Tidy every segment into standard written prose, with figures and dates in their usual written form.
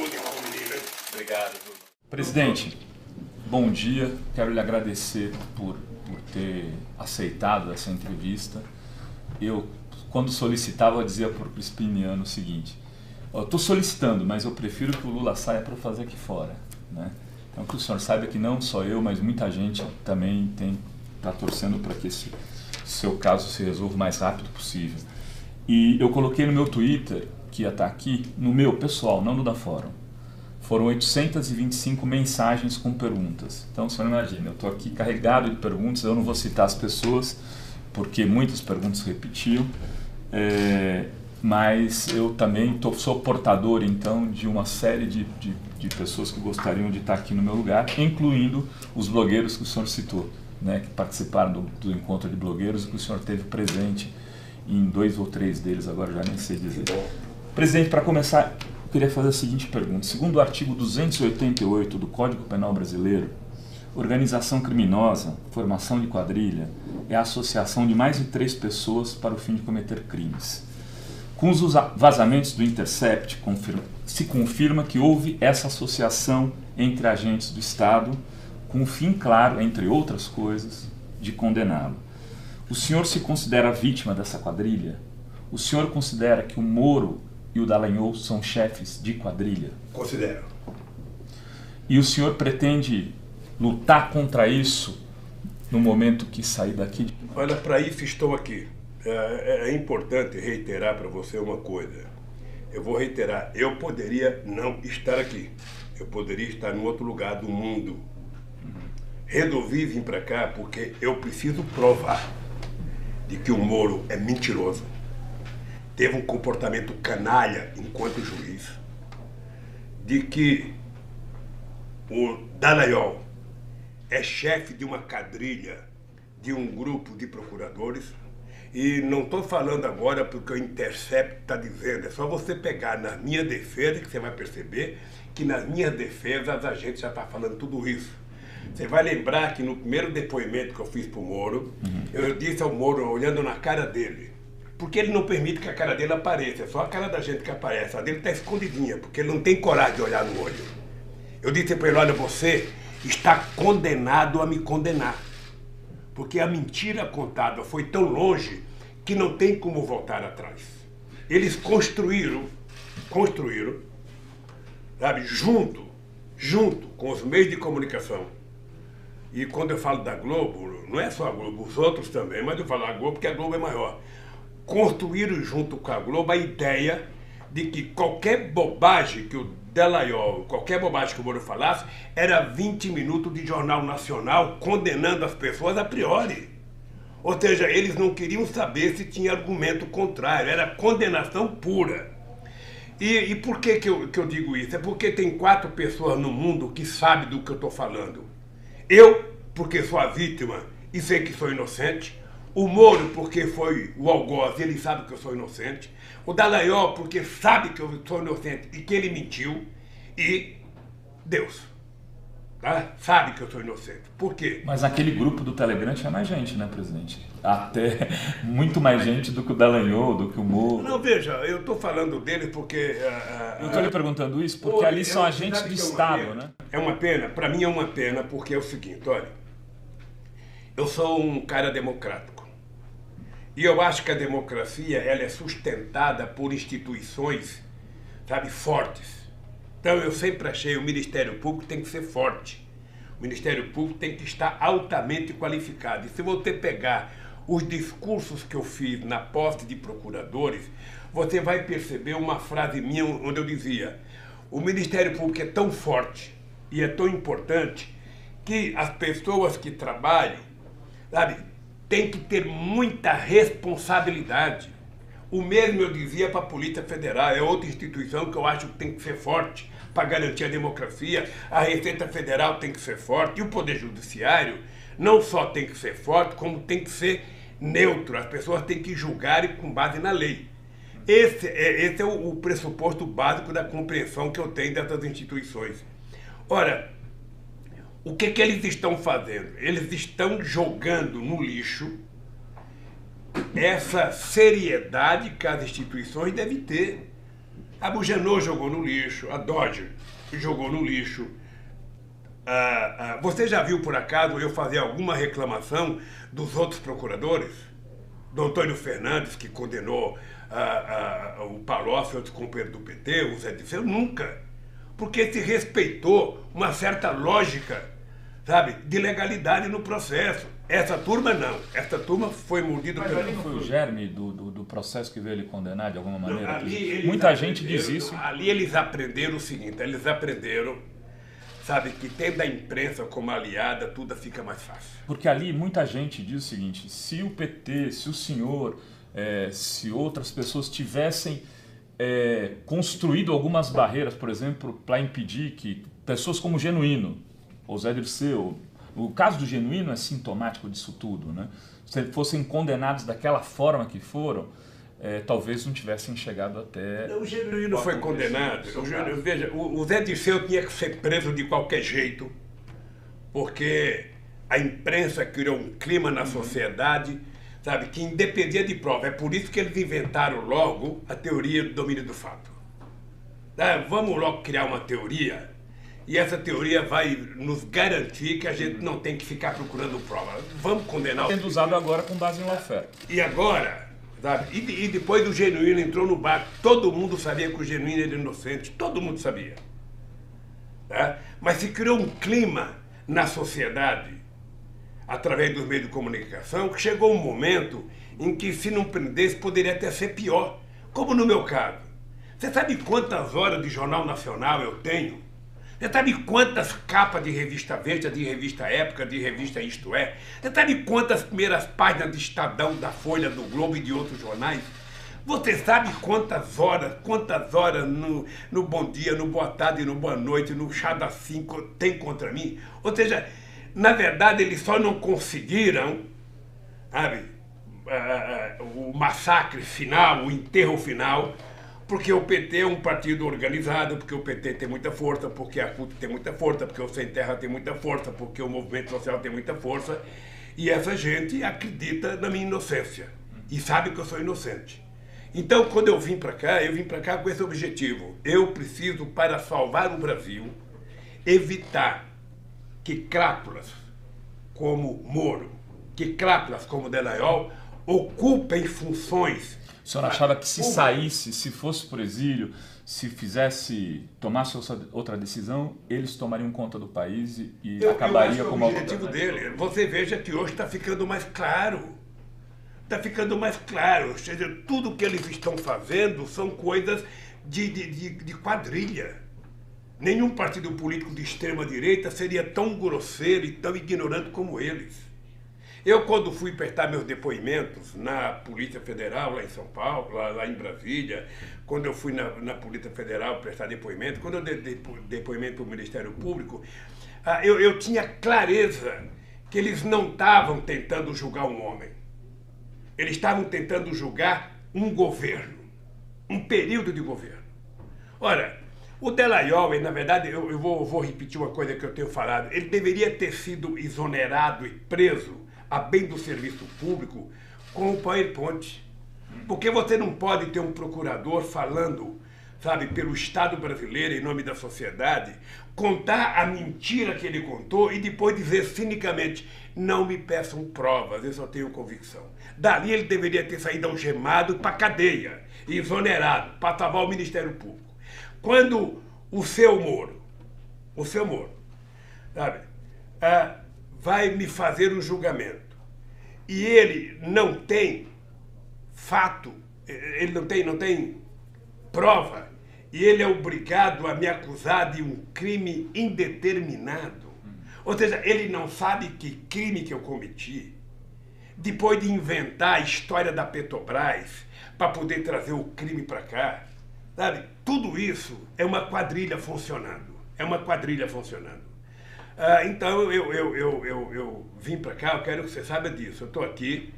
saúde para o menino, né? Obrigado. Presidente, bom dia. Quero lhe agradecer por ter aceitado essa entrevista. Eu, quando solicitava, eu dizia para o Crispiniano o seguinte: estou solicitando, mas eu prefiro que o Lula saia para fazer aqui fora, né? Então, que o senhor saiba que não só eu, mas muita gente também está torcendo para que esse seu caso se resolva o mais rápido possível. E eu coloquei no meu Twitter, que ia estar aqui, no meu pessoal, não no da Fórum. Foram 825 mensagens com perguntas. Então, o senhor imagina, eu estou aqui carregado de perguntas, eu não vou citar as pessoas, porque muitas perguntas repetiam, mas eu também sou portador, então, de uma série de pessoas que gostariam de estar aqui no meu lugar, incluindo os blogueiros que o senhor citou, né, que participaram do encontro de blogueiros e que o senhor teve presente em 2 ou 3 deles, agora já nem sei dizer. Presidente, para começar, eu queria fazer a seguinte pergunta. Segundo o artigo 288 do Código Penal Brasileiro, organização criminosa, formação de quadrilha, é a associação de mais de 3 pessoas para o fim de cometer crimes. Com os vazamentos do Intercept, se confirma que houve essa associação entre agentes do Estado, com o fim claro, entre outras coisas, de condená-lo. O senhor se considera vítima dessa quadrilha? O senhor considera que o Moro e o Dallagnol são chefes de quadrilha? Considero. E o senhor pretende lutar contra isso no momento que sair daqui? Olha, para isso estou aqui. É importante reiterar para você uma coisa. Eu vou reiterar, eu poderia não estar aqui. Eu poderia estar em outro lugar do mundo. Resolvi vir para cá porque eu preciso provar de que o Moro é mentiroso, teve um comportamento canalha enquanto juiz, de que o Dallagnol é chefe de uma quadrilha, de um grupo de procuradores. E não estou falando agora porque o Intercept está dizendo, é só você pegar na minha defesa que você vai perceber que nas minhas defesas a gente já está falando tudo isso. Você vai lembrar que no primeiro depoimento que eu fiz para o Moro, eu disse ao Moro, olhando na cara dele, porque ele não permite que a cara dele apareça, é só a cara da gente que aparece, a dele está escondidinha, porque ele não tem coragem de olhar no olho. Eu disse para ele, olha, você está condenado a me condenar. Porque a mentira contada foi tão longe que não tem como voltar atrás. Eles construíram, sabe, junto com os meios de comunicação. E quando eu falo da Globo, não é só a Globo, os outros também, mas eu falo a Globo porque a Globo é maior. Construíram junto com a Globo a ideia de que qualquer bobagem que o Dallagnol, qualquer bobagem que o Moro falasse, era 20 minutos de jornal nacional condenando as pessoas a priori. Ou seja, eles não queriam saber se tinha argumento contrário, era condenação pura. E por que eu digo isso? É porque tem 4 pessoas no mundo que sabem do que eu estou falando. Eu, porque sou a vítima e sei que sou inocente. O Moro, porque foi o algoz, ele sabe que eu sou inocente. O Dallagnol, porque sabe que eu sou inocente e que ele mentiu. E Deus, tá? Sabe que eu sou inocente. Por quê? Mas aquele grupo do Telegram tinha mais gente, né, presidente? Até muito mais gente do que o Dallagnol, do que o Moro. Não, veja, eu estou falando dele porque... eu estou lhe perguntando isso porque ali são agentes do Estado, né? É uma pena, para mim é uma pena, porque é o seguinte, olha, eu sou um cara democrático. E eu acho que a democracia ela é sustentada por instituições, sabe, fortes. Então eu sempre achei que o Ministério Público tem que ser forte. O Ministério Público tem que estar altamente qualificado. E se você pegar os discursos que eu fiz na posse de procuradores, você vai perceber uma frase minha onde eu dizia: o Ministério Público é tão forte e é tão importante que as pessoas que trabalham, sabe, tem que ter muita responsabilidade. O mesmo eu dizia para a Polícia Federal, é outra instituição que eu acho que tem que ser forte para garantir a democracia. A Receita Federal tem que ser forte e o Poder Judiciário não só tem que ser forte, como tem que ser neutro. As pessoas têm que julgar com base na lei. Esse é o pressuposto básico da compreensão que eu tenho dessas instituições. Ora, o que eles estão fazendo? Eles estão jogando no lixo essa seriedade que as instituições devem ter. A Bugenor jogou no lixo, a Dodge jogou no lixo. Você já viu, por acaso, eu fazer alguma reclamação dos outros procuradores? Do Antônio Fernandes, que condenou o Palocci, outro companheiro do PT, o Zé Dirceu? Nunca. Porque se respeitou uma certa lógica, sabe, de legalidade no processo. Essa turma não. Essa turma foi mordida pelo... Mas ali não foi o germe do processo que veio ele condenar de alguma maneira? Não, muita gente diz isso. Ali eles aprenderam o seguinte, eles aprenderam, sabe, que tendo a imprensa como aliada, tudo fica mais fácil. Porque ali muita gente diz o seguinte, se o PT, se o senhor, se outras pessoas tivessem construído algumas barreiras, por exemplo, para impedir que pessoas como o Genuíno, ou Zé Dirceu, o caso do Genuíno é sintomático disso tudo, né? Se fossem condenados daquela forma que foram, talvez não tivessem chegado até... O Genuíno foi condenado. Veja, o Zé Dirceu tinha que ser preso de qualquer jeito, porque a imprensa criou um clima na sociedade, sabe, que independia de prova. É por isso que eles inventaram logo a teoria do domínio do fato. Vamos logo criar uma teoria, e essa teoria vai nos garantir que a gente não tem que ficar procurando prova. Vamos condenar... Sendo usado agora com base em lawfare. E agora, sabe, e depois do Genuíno entrou no barco, todo mundo sabia que o Genuíno era inocente, todo mundo sabia. Tá? Mas se criou um clima na sociedade, através dos meios de comunicação, que chegou um momento em que, se não prendesse, poderia até ser pior. Como no meu caso. Você sabe quantas horas de Jornal Nacional eu tenho? Você sabe quantas capas de revista Veja, de revista Época, de revista Isto É? Você sabe quantas primeiras páginas de Estadão, da Folha, do Globo e de outros jornais? Você sabe quantas horas no Bom Dia, no Boa Tarde, no Boa Noite, no Chá das 5 tem contra mim? Ou seja, na verdade, eles só não conseguiram, sabe, o massacre final, o enterro final, porque o PT é um partido organizado, porque o PT tem muita força, porque a CUT tem muita força, porque o Sem Terra tem muita força, porque o movimento social tem muita força, e essa gente acredita na minha inocência e sabe que eu sou inocente. Então, quando eu vim para cá com esse objetivo. Eu preciso, para salvar o Brasil, evitar que crápulas como Moro, que crápulas como Dallagnol ocupem funções. O senhor achava que se saísse, se fosse por exílio, se tomasse outra decisão, eles tomariam conta do país e acabaria como o objetivo dele. Você veja que hoje está ficando mais claro. Está ficando mais claro. Ou seja, tudo que eles estão fazendo são coisas de quadrilha. Nenhum partido político de extrema-direita seria tão grosseiro e tão ignorante como eles. Eu, quando fui prestar meus depoimentos na Polícia Federal, lá em São Paulo, lá em Brasília, quando eu fui na Polícia Federal prestar depoimento, quando eu dei depoimento para o Ministério Público, eu tinha clareza que eles não estavam tentando julgar um homem. Eles estavam tentando julgar um governo, um período de governo. Ora, o Dallagnol, na verdade, eu vou repetir uma coisa que eu tenho falado, ele deveria ter sido exonerado e preso a bem do serviço público com o PowerPoint. Porque você não pode ter um procurador falando, sabe, pelo Estado brasileiro, em nome da sociedade, contar a mentira que ele contou e depois dizer cinicamente, não me peçam provas, eu só tenho convicção. Dali ele deveria ter saído algemado para a cadeia, exonerado, para salvar o Ministério Público. Quando o seu Moro, sabe, vai me fazer um julgamento e ele não tem fato, ele não tem prova, e ele é obrigado a me acusar de um crime indeterminado. Ou seja, ele não sabe que crime que eu cometi, depois de inventar a história da Petrobras para poder trazer o crime para cá, sabe? Tudo isso é uma quadrilha funcionando. Então, eu vim para cá, eu quero que você saiba disso. Eu estou aqui,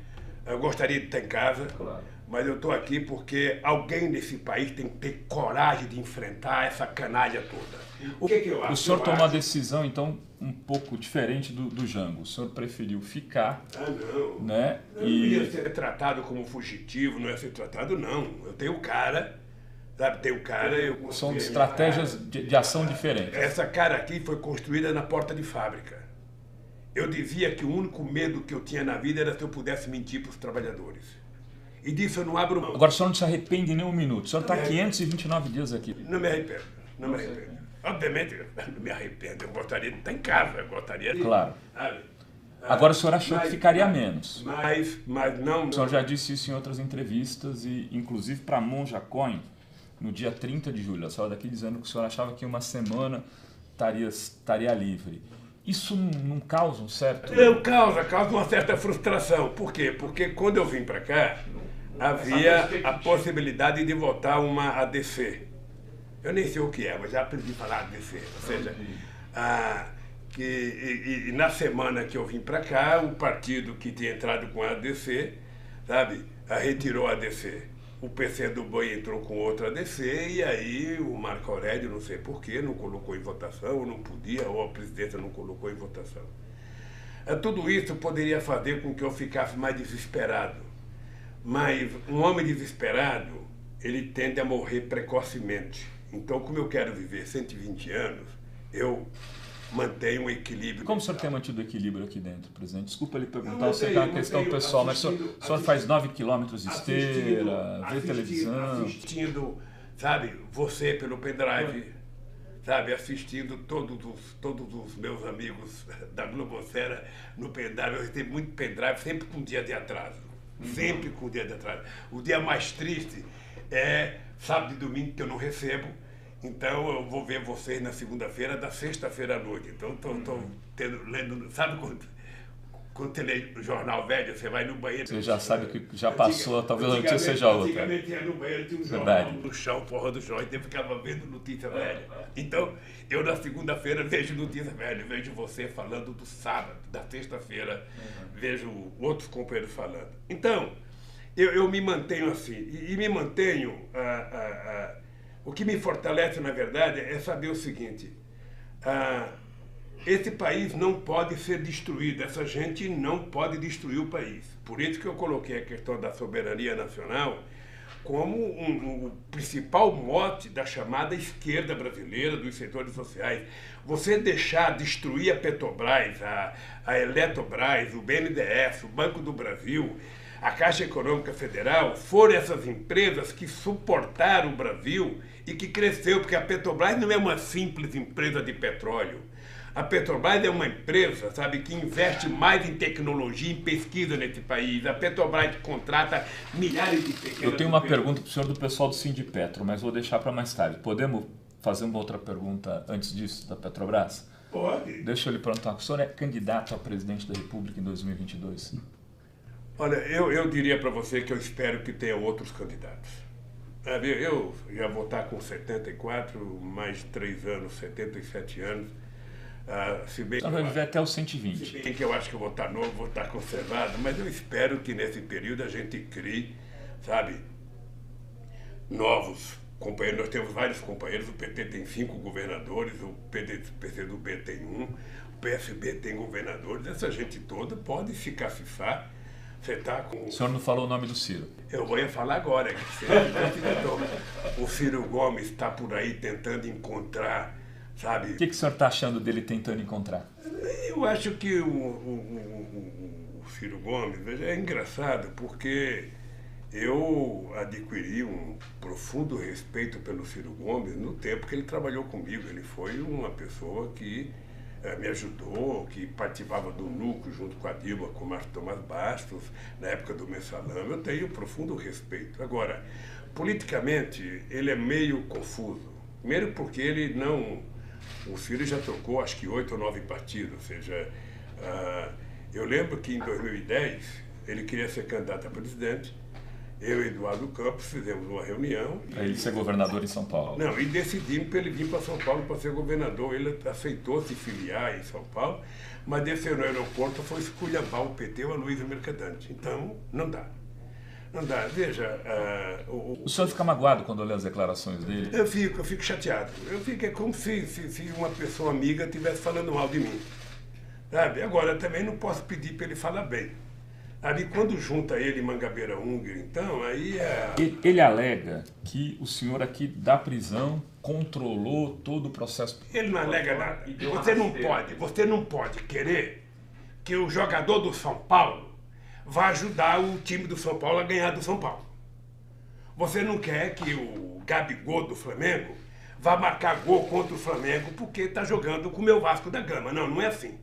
eu gostaria de estar em casa, claro, mas eu estou aqui porque alguém nesse país tem que ter coragem de enfrentar essa canalha toda. O que eu acho? O senhor tomou uma decisão, então, um pouco diferente do Jango. O senhor preferiu ficar, não. Né? Eu não ia ser tratado como fugitivo, não ia ser tratado, não. Eu tenho cara, Sabe, tem um cara... São estratégias de ação diferentes. Essa cara aqui foi construída na porta de fábrica. Eu dizia que o único medo que eu tinha na vida era se eu pudesse mentir para os trabalhadores. E disso eu não abro mão. Agora o senhor não se arrepende nem um minuto. O senhor está 529 dias aqui. Não me arrependo, não me arrependo. Obviamente, eu não me arrependo. Eu gostaria de estar em casa, eu gostaria de... Claro. Agora o senhor achou que ficaria menos. Mas não... O senhor já disse isso em outras entrevistas, e inclusive para Monja Coin, no dia 30 de julho. A senhora daqui dizendo que o senhor achava que uma semana estaria livre. Isso não causa um certo... Não, causa uma certa frustração. Por quê? Porque quando eu vim para cá, havia a possibilidade de votar uma ADC. Eu nem sei o que é, mas já aprendi a falar ADC. Ou seja, e na semana que eu vim para cá, o partido que tinha entrado com a ADC, sabe, retirou a ADC. O PCdoB entrou com outra ADC e aí o Marco Aurélio, não sei porquê, não colocou em votação, ou não podia, ou a presidência não colocou em votação. Tudo isso poderia fazer com que eu ficasse mais desesperado. Mas um homem desesperado, ele tende a morrer precocemente. Então, como eu quero viver 120 anos, eu mantenho um equilíbrio. Como o senhor tem mantido o equilíbrio aqui dentro, presidente? Desculpa lhe perguntar, eu sei que é uma questão pessoal, mas o senhor faz 9 quilômetros de esteira, vê televisão... Assistindo, sabe, você pelo pendrive, sabe, assistindo todos os meus amigos da Globosfera no pendrive. Eu recebo muito pendrive, sempre com um dia de atraso. Sempre com um dia de atraso. O dia mais triste é sábado e domingo, que eu não recebo. Então eu vou ver vocês na segunda-feira, da sexta-feira à noite. Então estou lendo, sabe quando você lê o jornal velho, você vai no banheiro... Você já sabe que já passou, talvez a notícia seja outra. Antigamente ia no banheiro, tinha um jornal no chão, porra do chão, e eu ficava vendo notícia velha. Então eu na segunda-feira vejo notícia velha, vejo você falando do sábado, da sexta-feira, vejo outros companheiros falando. Então, eu me mantenho assim, e me mantenho... O que me fortalece, na verdade, é saber o seguinte: esse país não pode ser destruído, essa gente não pode destruir o país. Por isso que eu coloquei a questão da soberania nacional como o principal mote da chamada esquerda brasileira, dos setores sociais. Você deixar destruir a Petrobras, a Eletrobras, o BNDES, o Banco do Brasil, a Caixa Econômica Federal, foram essas empresas que suportaram o Brasil e que cresceu, porque a Petrobras não é uma simples empresa de petróleo. A Petrobras é uma empresa, sabe, que investe mais em tecnologia, em pesquisa nesse país. A Petrobras contrata milhares de pequenas... Eu tenho uma pergunta para o senhor do pessoal do Sindipetro, mas vou deixar para mais tarde. Podemos fazer uma outra pergunta antes disso, da Petrobras? Pode. Deixa eu lhe perguntar, o senhor é candidato a presidente da República em 2022? Olha, eu diria para você que eu espero que tenha outros candidatos. Eu já vou estar com 74, mais 3 anos, 77 anos. Se bem Então vai viver até os 120. Se bem que eu acho que eu vou estar novo, vou estar conservado, mas eu espero que nesse período a gente crie, sabe, novos companheiros. Nós temos vários companheiros, o PT tem 5 governadores, o PCdoB tem 1, o PSB tem governadores. Essa gente toda pode se cacifar. Você tá com... O senhor não falou o nome do Ciro. Eu vou falar agora. O Ciro Gomes está por aí tentando encontrar, sabe... O que o senhor está achando dele tentando encontrar? Eu acho que o Ciro Gomes é engraçado, porque eu adquiri um profundo respeito pelo Ciro Gomes no tempo que ele trabalhou comigo. Ele foi uma pessoa que me ajudou, que participava do núcleo junto com a Dilma, com o Márcio Tomás Bastos, na época do Mensalão. Eu tenho profundo respeito. Agora, politicamente, ele é meio confuso. Primeiro porque ele não... O Ciro já trocou, acho que 8 ou 9 partidos. Ou seja, eu lembro que em 2010 ele queria ser candidato a presidente. Eu e Eduardo Campos fizemos uma reunião. Para ele ser governador em São Paulo. Não, e decidimos para ele vir para São Paulo para ser governador. Ele aceitou se filiar em São Paulo, mas desceu no aeroporto, foi esculhambar o PT ou a Luiza Mercadante. Então, não dá. Não dá. Veja... O senhor fica magoado quando lê as declarações dele? Eu fico chateado. É como se uma pessoa amiga estivesse falando mal de mim. Sabe? Agora, também não posso pedir para ele falar bem. Ali, quando junta ele e Mangabeira Unger, então, aí é... Ele alega que o senhor aqui da prisão controlou todo o processo. Ele não alega nada. Você não pode querer que o jogador do São Paulo vá ajudar o time do São Paulo a ganhar do São Paulo. Você não quer que o Gabigol do Flamengo vá marcar gol contra o Flamengo porque está jogando com o meu Vasco da Gama. Não, não é assim.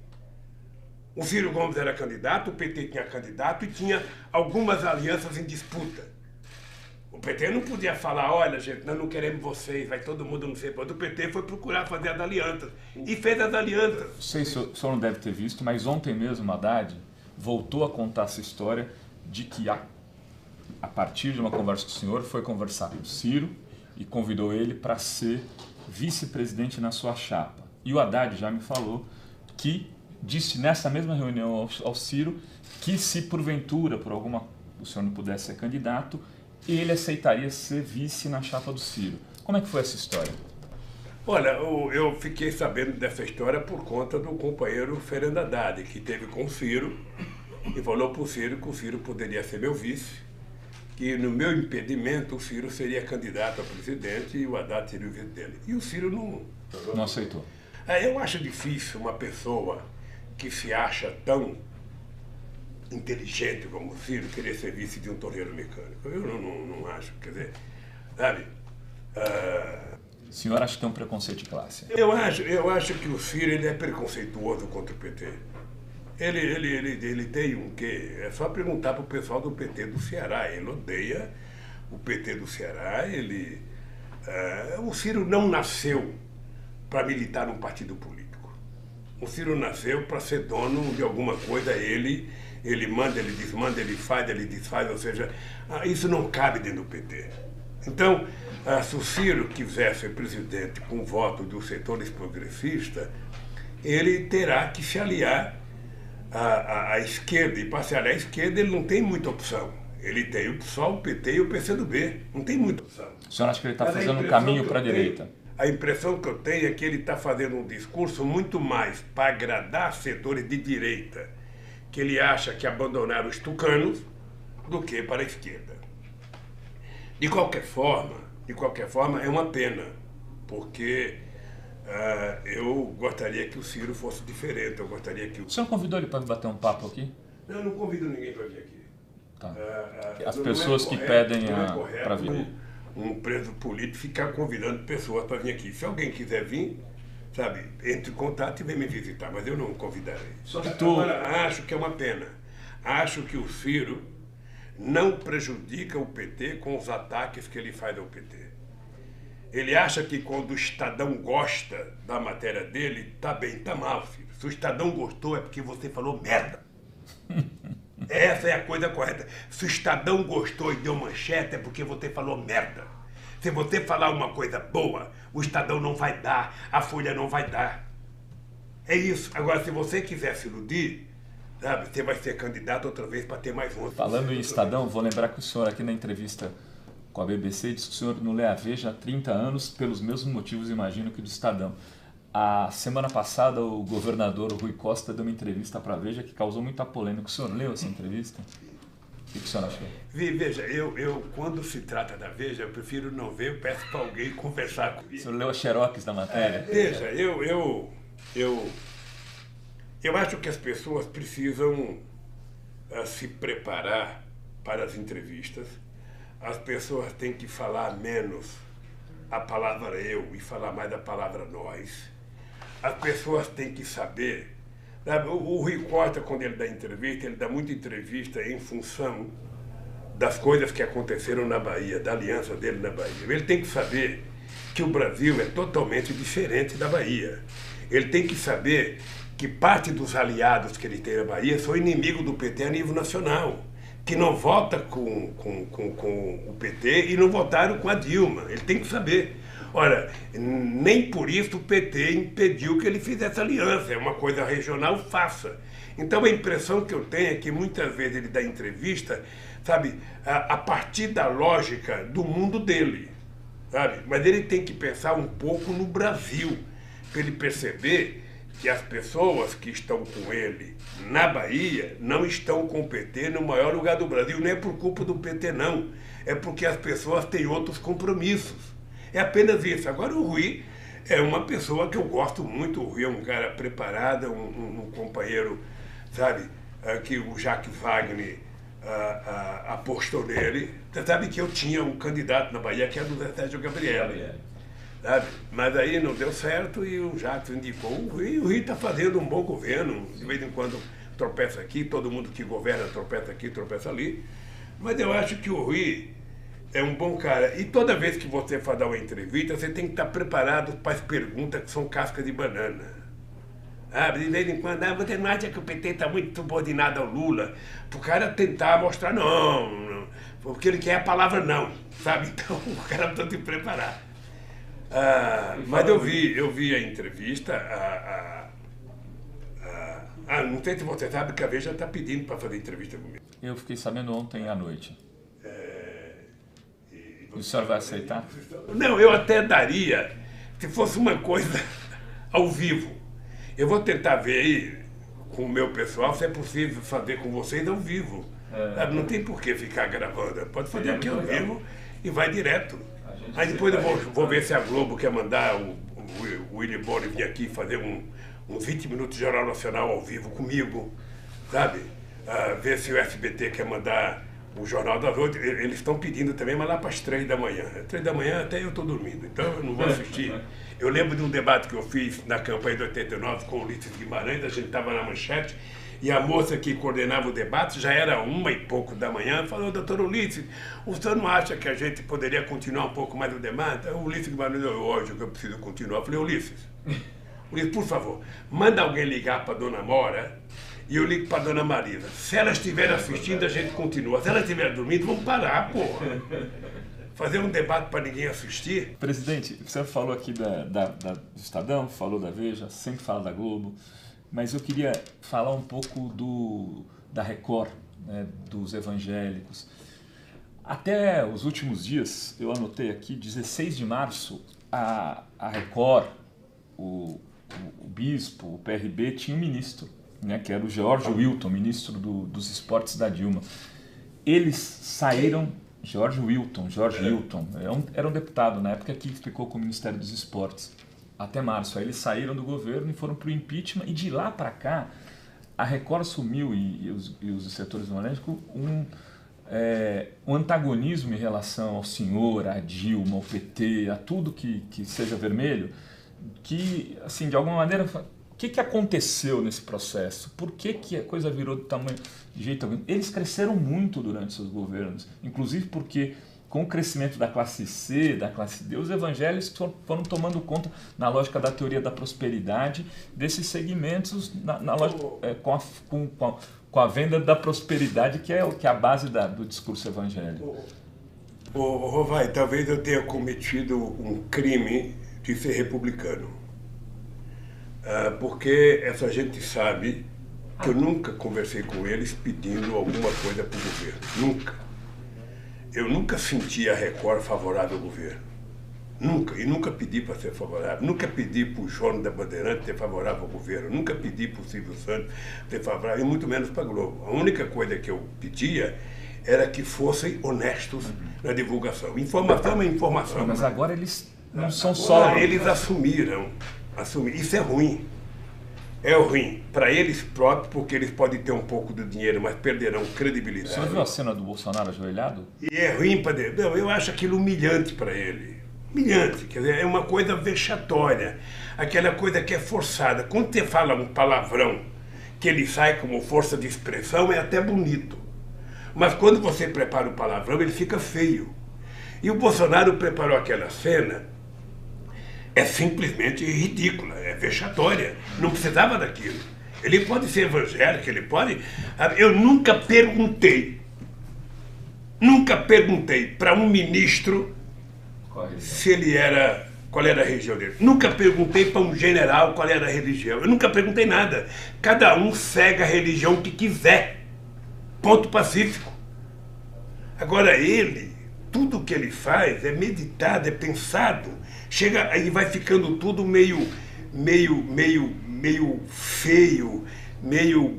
O Ciro Gomes era candidato, o PT tinha candidato e tinha algumas alianças em disputa. O PT não podia falar, olha gente, nós não queremos vocês, vai todo mundo não sei quanto. O PT foi procurar fazer as alianças e fez as alianças. Não sei se o senhor não deve ter visto, mas ontem mesmo Haddad voltou a contar essa história de que a partir de uma conversa com o senhor foi conversar com o Ciro e convidou ele para ser vice-presidente na sua chapa. E o Haddad já me falou que disse nessa mesma reunião ao Ciro que se porventura, o senhor não pudesse ser candidato, ele aceitaria ser vice na chapa do Ciro. Como é que foi essa história? Olha, eu fiquei sabendo dessa história por conta do companheiro Fernando Haddad, que teve com o Ciro e falou para o Ciro que o Ciro poderia ser meu vice, que no meu impedimento o Ciro seria candidato a presidente e o Haddad seria o vice dele. E o Ciro não aceitou. Eu acho difícil uma pessoa que se acha tão inteligente como o Ciro querer ser vice de um torneiro mecânico. Eu não acho, quer dizer, sabe? O senhor acha que tem um preconceito de classe? Eu acho que o Ciro ele é preconceituoso contra o PT. Ele tem um quê? É só perguntar para o pessoal do PT do Ceará. Ele odeia o PT do Ceará. O Ciro não nasceu para militar num partido político. O Ciro nasceu para ser dono de alguma coisa. Ele manda, ele desmanda, ele faz, ele desfaz, ou seja, isso não cabe dentro do PT. Então, se o Ciro quiser ser presidente com o voto dos setores progressistas, ele terá que se aliar à esquerda. E para se aliar à esquerda, ele não tem muita opção. Ele tem só o PT e o PCdoB. Não tem muita opção. O senhor acha que ele está fazendo um caminho para a direita? A impressão que eu tenho é que ele está fazendo um discurso muito mais para agradar setores de direita, que ele acha que abandonaram os tucanos, do que para a esquerda. De qualquer forma, é uma pena, porque eu gostaria que o Ciro fosse diferente. Eu gostaria que o senhor convidou ele para bater um papo aqui? Não, eu não convido ninguém para vir aqui. Tá. As pessoas que pedem para vir. Um preso político ficar convidando pessoas para vir aqui. Se alguém quiser vir, sabe, entre em contato e vem me visitar, mas eu não convidarei. Agora, acho que é uma pena. Acho que o Ciro não prejudica o PT com os ataques que ele faz ao PT. Ele acha que quando o Estadão gosta da matéria dele, tá bem, tá mal, Ciro. Se o Estadão gostou é porque você falou merda. Essa é a coisa correta. Se o Estadão gostou e deu manchete é porque você falou merda. Se você falar uma coisa boa, o Estadão não vai dar, a Folha não vai dar. É isso. Agora, se você quiser se iludir, sabe, você vai ser candidato outra vez para ter mais 11%. Falando em Estadão, vou lembrar que o senhor aqui na entrevista com a BBC disse que o senhor não lê a Veja há 30 anos pelos mesmos motivos, imagino, que do Estadão. A semana passada, o governador Rui Costa deu uma entrevista para a Veja que causou muita polêmica. O senhor leu essa entrevista? O que o senhor achou? Veja, eu quando se trata da Veja, eu prefiro não ver, eu peço para alguém conversar comigo. O senhor leu a xerox da matéria? Veja, eu acho que as pessoas precisam se preparar para as entrevistas. As pessoas têm que falar menos a palavra eu e falar mais a palavra nós. As pessoas têm que saber. Sabe? O Rui Costa, quando ele dá entrevista, ele dá muita entrevista em função das coisas que aconteceram na Bahia, da aliança dele na Bahia. Ele tem que saber que o Brasil é totalmente diferente da Bahia. Ele tem que saber que parte dos aliados que ele tem na Bahia são inimigos do PT a nível nacional, que não vota com o PT e não votaram com a Dilma. Ele tem que saber. Ora, nem por isso o PT impediu que ele fizesse aliança. É uma coisa regional, faça. Então a impressão que eu tenho é que muitas vezes ele dá entrevista, sabe, a partir da lógica do mundo dele, sabe? Mas ele tem que pensar um pouco no Brasil, para ele perceber que as pessoas que estão com ele na Bahia não estão com o PT no maior lugar do Brasil. Não é por culpa do PT, não. É porque as pessoas têm outros compromissos. É apenas isso. Agora, o Rui é uma pessoa que eu gosto muito. O Rui é um cara preparado, um companheiro, sabe, que o Jacques Wagner apostou nele. Você sabe que eu tinha um candidato na Bahia que era o Zé Sérgio Gabrielli. Sabe? Mas aí não deu certo e o Jacques indicou o Rui. E o Rui está fazendo um bom governo. De vez em quando tropeça aqui, todo mundo que governa tropeça aqui, tropeça ali. Mas eu acho que o Rui é um bom cara. E toda vez que você for dar uma entrevista, você tem que estar preparado para as perguntas que são casca de banana. De vez em quando, você não acha que o PT está muito subordinado ao Lula? Para o cara tentar mostrar não, porque ele quer a palavra não, sabe? Então o cara precisa se preparar. Mas eu vi a entrevista, não sei se você sabe que a Veja está pedindo para fazer entrevista comigo. Eu fiquei sabendo ontem à noite. O senhor vai aceitar? Não, eu até daria, se fosse uma coisa ao vivo. Eu vou tentar ver aí com o meu pessoal se é possível fazer com vocês ao vivo. Não tem por que ficar gravando. Pode fazer aqui ao vivo e vai direto. Aí depois eu vou ver se a Globo quer mandar o Willy Bonner vir aqui fazer uns 20 minutos de Jornal Nacional ao vivo comigo, sabe? Ver se o SBT quer mandar o Jornal das 8. Eles estão pedindo também, mas lá para as 3 da manhã. 3 da manhã até eu estou dormindo, então eu não vou assistir. Eu lembro de um debate que eu fiz na campanha de 89 com o Ulisses Guimarães, a gente estava na Manchete, e a moça que coordenava o debate, já era 1 e pouco da manhã, falou: doutor Ulisses, o senhor não acha que a gente poderia continuar um pouco mais o debate? O Ulisses Guimarães, lógico que eu preciso continuar. Eu falei: Ulisses, por favor, manda alguém ligar para a dona Mora e eu ligo para a dona Marisa. Se ela estiver assistindo, a gente continua. Se ela estiver dormindo, vamos parar, porra. Fazer um debate para ninguém assistir. Presidente, você falou aqui do Estadão, falou da Veja, sempre fala da Globo, mas eu queria falar um pouco da Record, né, dos evangélicos. Até os últimos dias, eu anotei aqui, 16 de março, a Record, o bispo, o PRB, tinha um ministro, né, que era o George Wilton, ministro dos esportes da Dilma. Eles saíram... George Wilton, era um deputado na época que ficou com o Ministério dos Esportes até março. Aí eles saíram do governo e foram para o impeachment, e de lá para cá a Record assumiu, e os setores jornalísticos, um antagonismo em relação ao senhor, à Dilma, ao PT, a tudo que seja vermelho, que, assim, de alguma maneira... O que aconteceu nesse processo? Por que a coisa virou de jeito algum? Eles cresceram muito durante seus governos, inclusive porque, com o crescimento da classe C, da classe D, os evangélicos foram tomando conta, na lógica da teoria da prosperidade, desses segmentos, na lógica, com a venda da prosperidade, que é a base do discurso evangélico. Rovai, talvez eu tenha cometido um crime de ser republicano. Porque essa gente sabe que eu nunca conversei com eles pedindo alguma coisa para o governo. Nunca. Eu nunca senti a Record favorável ao governo. Nunca. E nunca pedi para ser favorável. Nunca pedi para o João da Bandeirante ser favorável ao governo. Nunca pedi para o Silvio Santos ser favorável, e muito menos para a Globo. A única coisa que eu pedia era que fossem honestos na divulgação. Informação é informação. Mas agora eles não são só... Eles assumiram. Isso é ruim. É ruim para eles próprios, porque eles podem ter um pouco de dinheiro, mas perderão credibilidade. Você viu a cena do Bolsonaro ajoelhado? E é ruim para ele. Não, eu acho aquilo humilhante para ele. Humilhante, quer dizer, é uma coisa vexatória. Aquela coisa que é forçada. Quando você fala um palavrão que ele sai como força de expressão, é até bonito. Mas quando você prepara o palavrão, ele fica feio. E o Bolsonaro preparou aquela cena... É simplesmente ridícula, é vexatória. Não precisava daquilo. Ele pode ser evangélico, ele pode... Eu nunca perguntei para um ministro qual era a religião dele. Nunca perguntei para um general qual era a religião. Eu nunca perguntei nada. Cada um segue a religião que quiser. Ponto pacífico. Agora tudo que ele faz é meditado, é pensado. Chega aí, vai ficando tudo meio meio feio, meio,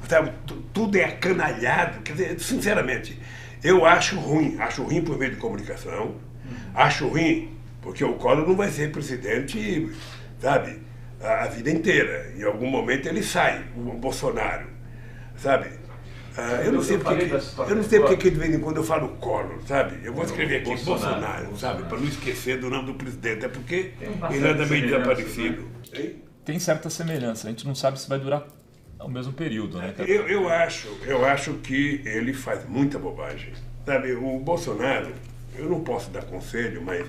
sabe, tudo é acanalhado. Quer dizer, sinceramente, eu acho ruim por meio de comunicação, acho ruim porque o Collor não vai ser presidente, sabe, a vida inteira. Em algum momento ele sai, o Bolsonaro, sabe? Eu não sei porque de vez em quando eu falo Collor, sabe? Eu vou escrever aqui Bolsonaro, sabe? Para não esquecer do nome do presidente, é porque ele anda meio desaparecido. Tem certa semelhança, a gente não sabe se vai durar o mesmo período, né? Eu acho que ele faz muita bobagem. Sabe, o Bolsonaro, eu não posso dar conselho, mas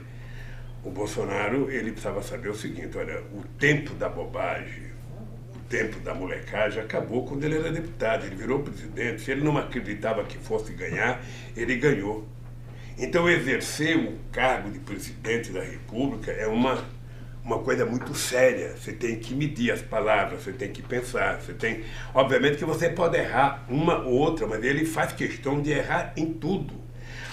o Bolsonaro, ele precisava saber o seguinte, olha, o tempo da bobagem, o tempo da molecagem acabou quando ele era deputado, ele virou presidente. Se ele não acreditava que fosse ganhar, ele ganhou. Então exercer o cargo de presidente da República é uma coisa muito séria. Você tem que medir as palavras, você tem que pensar, você tem... Obviamente que você pode errar uma ou outra, mas ele faz questão de errar em tudo.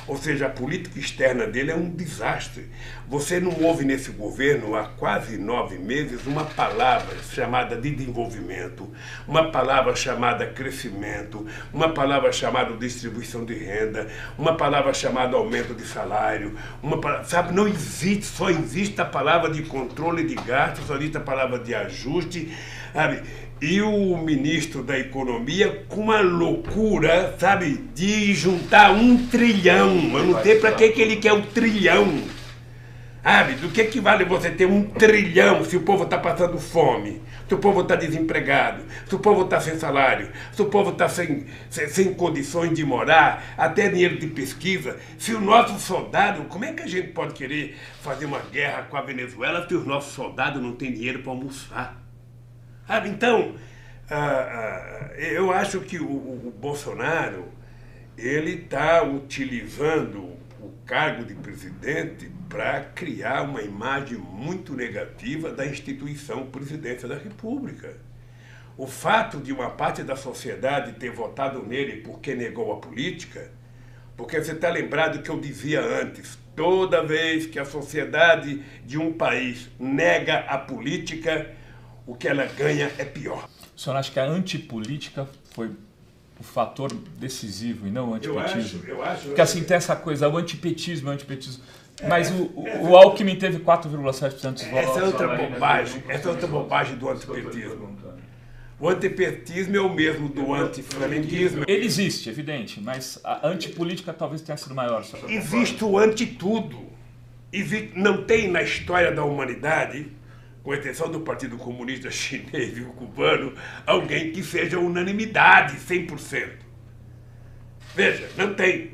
Ou seja, a política externa dele é um desastre. Você não ouve nesse governo, há quase 9 meses, uma palavra chamada de desenvolvimento, uma palavra chamada crescimento, uma palavra chamada distribuição de renda, uma palavra chamada aumento de salário, sabe, não existe, só existe a palavra de controle de gastos, só existe a palavra de ajuste, sabe? E o ministro da Economia com uma loucura, sabe, de juntar 1 trilhão. Eu não sei para que ele quer 1 trilhão. Sabe, do que vale você ter 1 trilhão se o povo está passando fome, se o povo está desempregado, se o povo está sem salário, se o povo está sem condições de morar, até dinheiro de pesquisa. Se o nosso soldado, como é que a gente pode querer fazer uma guerra com a Venezuela se os nossos soldados não têm dinheiro para almoçar? Sabe, então, eu acho que o Bolsonaro, ele está utilizando o cargo de presidente para criar uma imagem muito negativa da instituição Presidência da República. O fato de uma parte da sociedade ter votado nele porque negou a política, porque você está lembrado que eu dizia antes, toda vez que a sociedade de um país nega a política, o que ela ganha é pior. O senhor acha que a antipolítica foi o fator decisivo e não o antipetismo? Eu acho. Porque assim tem essa coisa, o antipetismo. Mas o Alckmin teve 4,7% dos votos. Essa é outra bobagem do antipetismo. O antipetismo é o mesmo do antiflamenguismo. Ele existe, evidente, mas a antipolítica talvez tenha sido maior. Existe o antitudo. Não tem na história da humanidade, com exceção do Partido Comunista Chinês e o cubano, alguém que seja unanimidade, 100%. Veja, não tem.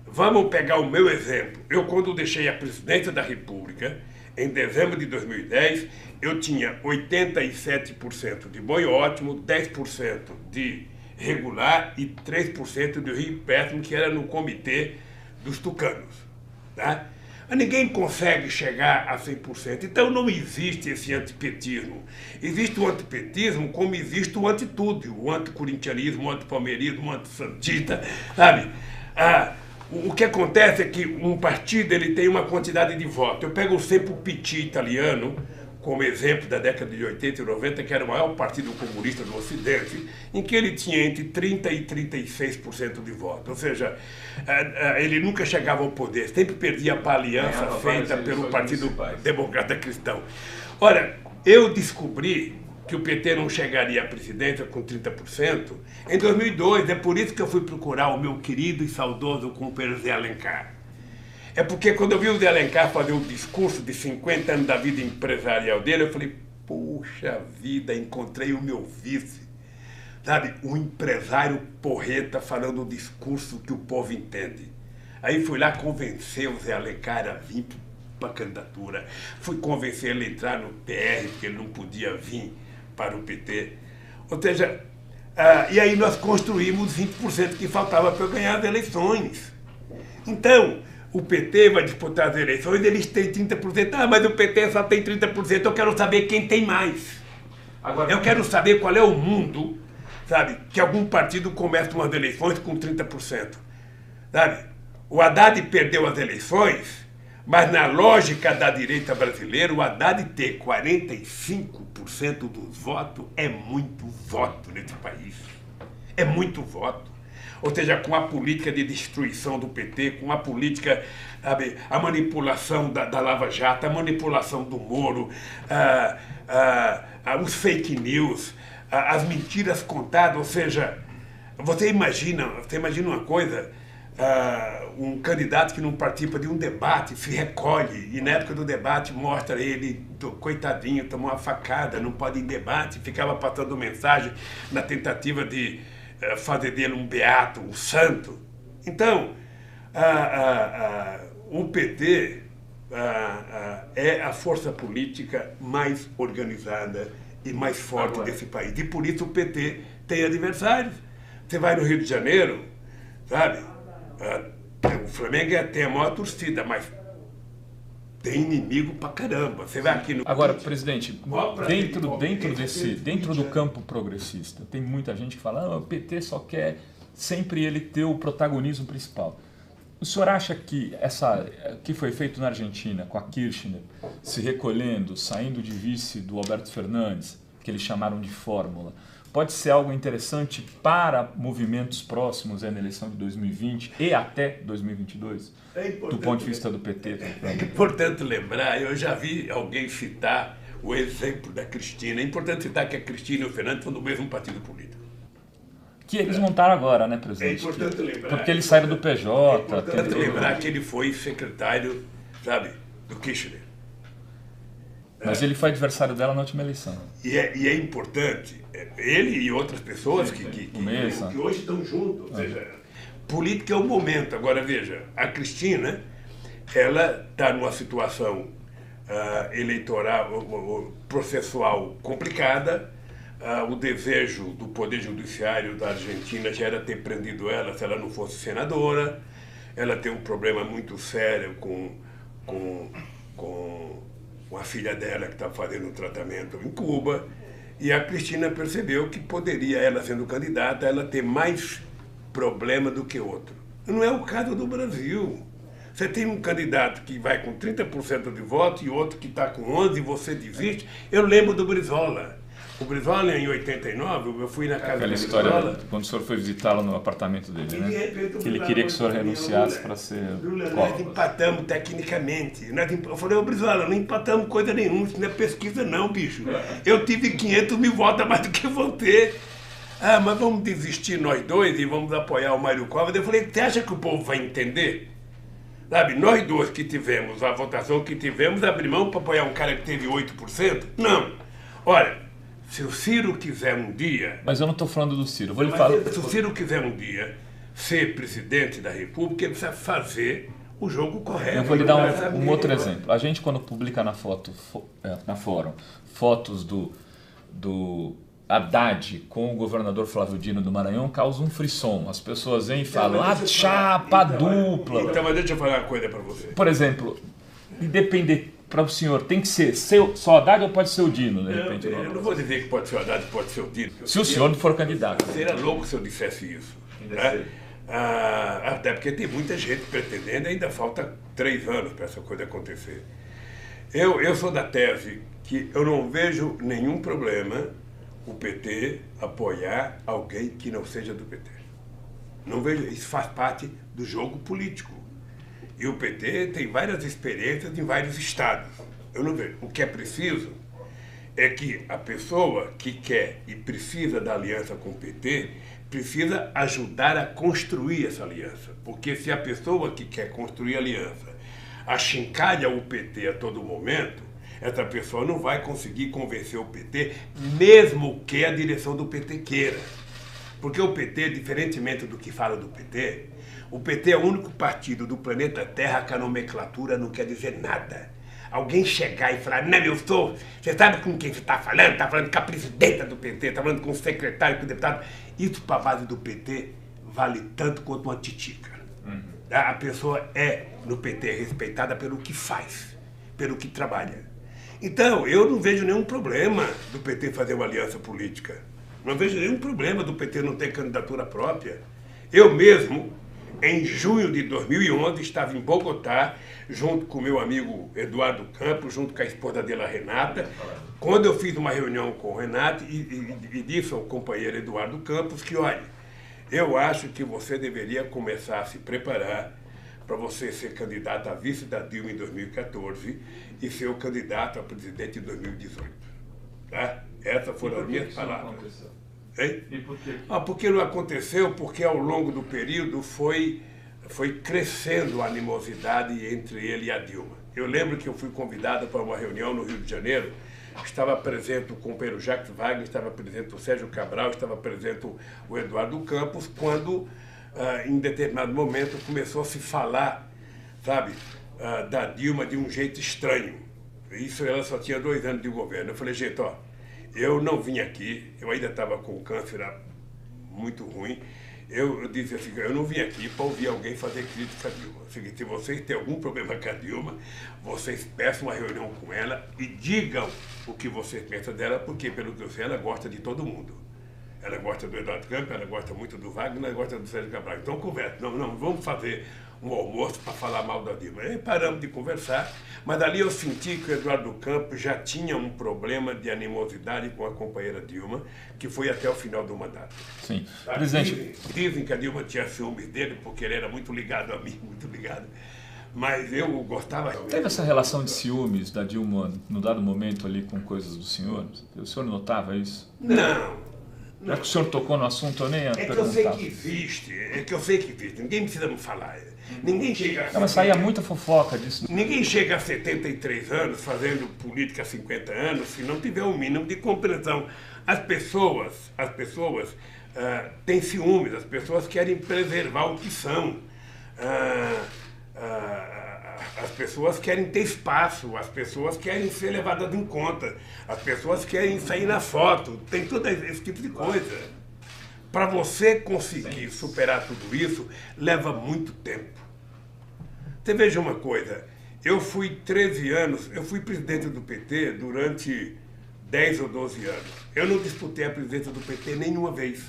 Vamos pegar o meu exemplo. Eu, quando deixei a presidência da República, em dezembro de 2010, eu tinha 87% de bom e ótimo, 10% de regular e 3% de ruim e péssimo, que era no comitê dos tucanos. Tá? Mas ninguém consegue chegar a 100%. Então não existe esse antipetismo. Existe o antipetismo como existe o antitudo, o anticorintianismo, o antipalmeirismo, o antissantista, sabe? O que acontece é que um partido ele tem uma quantidade de votos. Eu pego sempre o PT italiano como exemplo da década de 80 e 90, que era o maior partido comunista do Ocidente, em que ele tinha entre 30% e 36% de votos. Ou seja, ele nunca chegava ao poder, sempre perdia para a aliança feita pelo Partido Democrata Cristão. Ora, eu descobri que o PT não chegaria à presidência com 30% em 2002. É por isso que eu fui procurar o meu querido e saudoso companheiro Zé Alencar. É porque quando eu vi o Zé Alencar fazer o discurso de 50 anos da vida empresarial dele, eu falei, puxa vida, encontrei o meu vice. Sabe, um empresário porreta falando o discurso que o povo entende. Aí fui lá convencer o Zé Alencar a vir para a candidatura. Fui convencer ele a entrar no PR, porque ele não podia vir para o PT. Ou seja, e aí nós construímos 20% que faltava para eu ganhar as eleições. Então, o PT vai disputar as eleições, eles têm 30%. Ah, mas o PT só tem 30%, eu quero saber quem tem mais. Agora, eu quero saber qual é o mundo, sabe, que algum partido começa umas eleições com 30%. Sabe? O Haddad perdeu as eleições, Mas na lógica da direita brasileira, o Haddad ter 45% dos votos é muito voto nesse país. É muito voto. Ou seja, com a política de destruição do PT, com a política, sabe, a manipulação da Lava Jato, a manipulação do Moro, os fake news, as mentiras contadas, ou seja, você imagina uma coisa, um candidato que não participa de um debate se recolhe e na época do debate mostra ele, coitadinho, tomou uma facada, não pode ir em debate, ficava passando mensagem na tentativa de fazer dele um beato, um santo. Então, o PT é a força política mais organizada e mais forte desse país. E por isso o PT tem adversários. Você vai no Rio de Janeiro, sabe? O Flamengo tem a maior torcida, mas tem inimigo pra caramba. Você vai aqui no... Agora, presidente, dentro do campo progressista, tem muita gente que fala, o PT só quer sempre ele ter o protagonismo principal. O senhor acha que que foi feito na Argentina, com a Kirchner, se recolhendo, saindo de vice do Alberto Fernandes, que eles chamaram de fórmula, pode ser algo interessante para movimentos próximos na eleição de 2020 e até 2022, do ponto de vista do PT? É importante lembrar, eu já vi alguém citar o exemplo da Cristina. É importante citar que a Cristina e o Fernando são do mesmo partido político. Que eles montaram agora, né, presidente? É importante lembrar. Porque eles saíram do PJ. É importante lembrar que ele foi secretário, sabe, do Kirchner. Mas ele foi adversário dela na última eleição. E é importante, ele e outras pessoas que hoje estão juntos. Ou seja, política é o momento. Agora, veja, a Cristina, ela está numa situação eleitoral, processual complicada. O desejo do Poder Judiciário da Argentina já era ter prendido ela se ela não fosse senadora. Ela tem um problema muito sério com a filha dela que está fazendo um tratamento em Cuba, e a Cristina percebeu que poderia, ela sendo candidata, ela ter mais problema do que outro. Não é o caso do Brasil. Você tem um candidato que vai com 30% de voto e outro que está com 11% e você desiste. Eu lembro do Brizola. O Brizola, em 89, eu fui na casa do Brizola. Aquela história, quando o senhor foi visitá-lo no apartamento dele, né? Que ele queria que o senhor renunciasse para ser... Nós empatamos tecnicamente. Eu falei, ô Brizola, não empatamos coisa nenhuma, isso não é pesquisa não, bicho. Eu tive 500 mil votos a mais do que você. Mas vamos desistir nós dois e vamos apoiar o Mário Covas. Eu falei, você acha que o povo vai entender? Sabe, nós dois que tivemos a votação que tivemos, abrimos mão para apoiar um cara que teve 8%? Não. Olha... Se o Ciro quiser um dia... Mas eu não estou falando do Ciro. Se o Ciro quiser um dia ser presidente da República, ele precisa fazer o jogo correto. Eu vou lhe dar um outro exemplo. A gente, quando publica na Fórum fotos do Haddad com o governador Flávio Dino do Maranhão, causa um frisson. As pessoas vêm e falam, chapa dupla. Então, mas deixa eu falar uma coisa para você. Por exemplo, independente... Para o senhor, tem que ser só Haddad ou pode ser o Dino, de repente? Eu não vou dizer que pode ser o Haddad, pode ser o Dino. Se o senhor não for candidato. Seria louco se eu dissesse isso. Né? Até porque tem muita gente pretendendo, ainda falta 3 anos para essa coisa acontecer. Eu sou da tese que eu não vejo nenhum problema o PT apoiar alguém que não seja do PT. Não vejo, isso faz parte do jogo político. E o PT tem várias experiências em vários estados. Eu não vejo. O que é preciso é que a pessoa que quer e precisa da aliança com o PT precisa ajudar a construir essa aliança. Porque se a pessoa que quer construir a aliança achincalha o PT a todo momento, essa pessoa não vai conseguir convencer o PT, mesmo que a direção do PT queira. Porque o PT, diferentemente do que fala do PT, o PT é o único partido do planeta Terra que a nomenclatura não quer dizer nada. Alguém chegar e falar, não, eu sou... Você sabe com quem você está falando? Está falando com a presidenta do PT, está falando com o secretário, com o deputado. Isso para a base do PT vale tanto quanto uma titica. A pessoa no PT, respeitada pelo que faz, pelo que trabalha. Então, eu não vejo nenhum problema do PT fazer uma aliança política. Não vejo nenhum problema do PT não ter candidatura própria. Eu mesmo em junho de 2011, estava em Bogotá, junto com meu amigo Eduardo Campos, junto com a esposa dele, a Renata, quando eu fiz uma reunião com o Renato e disse ao companheiro Eduardo Campos que, olha, eu acho que você deveria começar a se preparar para você ser candidato a vice da Dilma em 2014 e ser o candidato a presidente em 2018. Tá? Essas foram as minhas palavras. Hein? E por quê? Porque não aconteceu, porque ao longo do período foi crescendo a animosidade entre ele e a Dilma. Eu lembro que eu fui convidado para uma reunião no Rio de Janeiro, estava presente o companheiro Jacques Wagner, estava presente o Sérgio Cabral, estava presente o Eduardo Campos, quando, em determinado momento, começou a se falar, sabe, da Dilma de um jeito estranho. Isso, ela só tinha 2 anos de governo. Eu falei, gente, ó, eu não vim aqui, eu ainda estava com câncer muito ruim. Eu disse assim, eu não vim aqui para ouvir alguém fazer crítica a Dilma. Se vocês têm algum problema com a Dilma, vocês peçam uma reunião com ela e digam o que vocês pensam dela, porque, pelo que eu sei, ela gosta de todo mundo. Ela gosta do Eduardo Campos, ela gosta muito do Wagner, ela gosta do Sérgio Cabral. Então, conversa. Não, vamos fazer um almoço para falar mal da Dilma. Aí paramos de conversar, mas ali eu senti que o Eduardo Campos já tinha um problema de animosidade com a companheira Dilma, que foi até o final do mandato. Sim. Presidente... Dizem que a Dilma tinha ciúmes dele, porque ele era muito ligado a mim, muito ligado. Mas eu gostava... Teve essa relação de ciúmes da Dilma, no dado momento ali, com coisas do senhor? O senhor notava isso? Não. Já que o senhor tocou no assunto, eu nem ia perguntar. É que eu sei que existe, ninguém precisa me falar. Ninguém chega a... Não, mas saía muita fofoca disso. Ninguém chega a 73 anos fazendo política há 50 anos se não tiver um mínimo de compreensão. As pessoas têm ciúmes, as pessoas querem preservar o que são. As pessoas querem ter espaço, as pessoas querem ser levadas em conta, as pessoas querem sair na foto, tem todo esse tipo de coisa. Para você conseguir superar tudo isso, leva muito tempo. Você veja uma coisa, eu fui 13 anos, eu fui presidente do PT durante 10 ou 12 anos. Eu não disputei a presidência do PT nenhuma vez,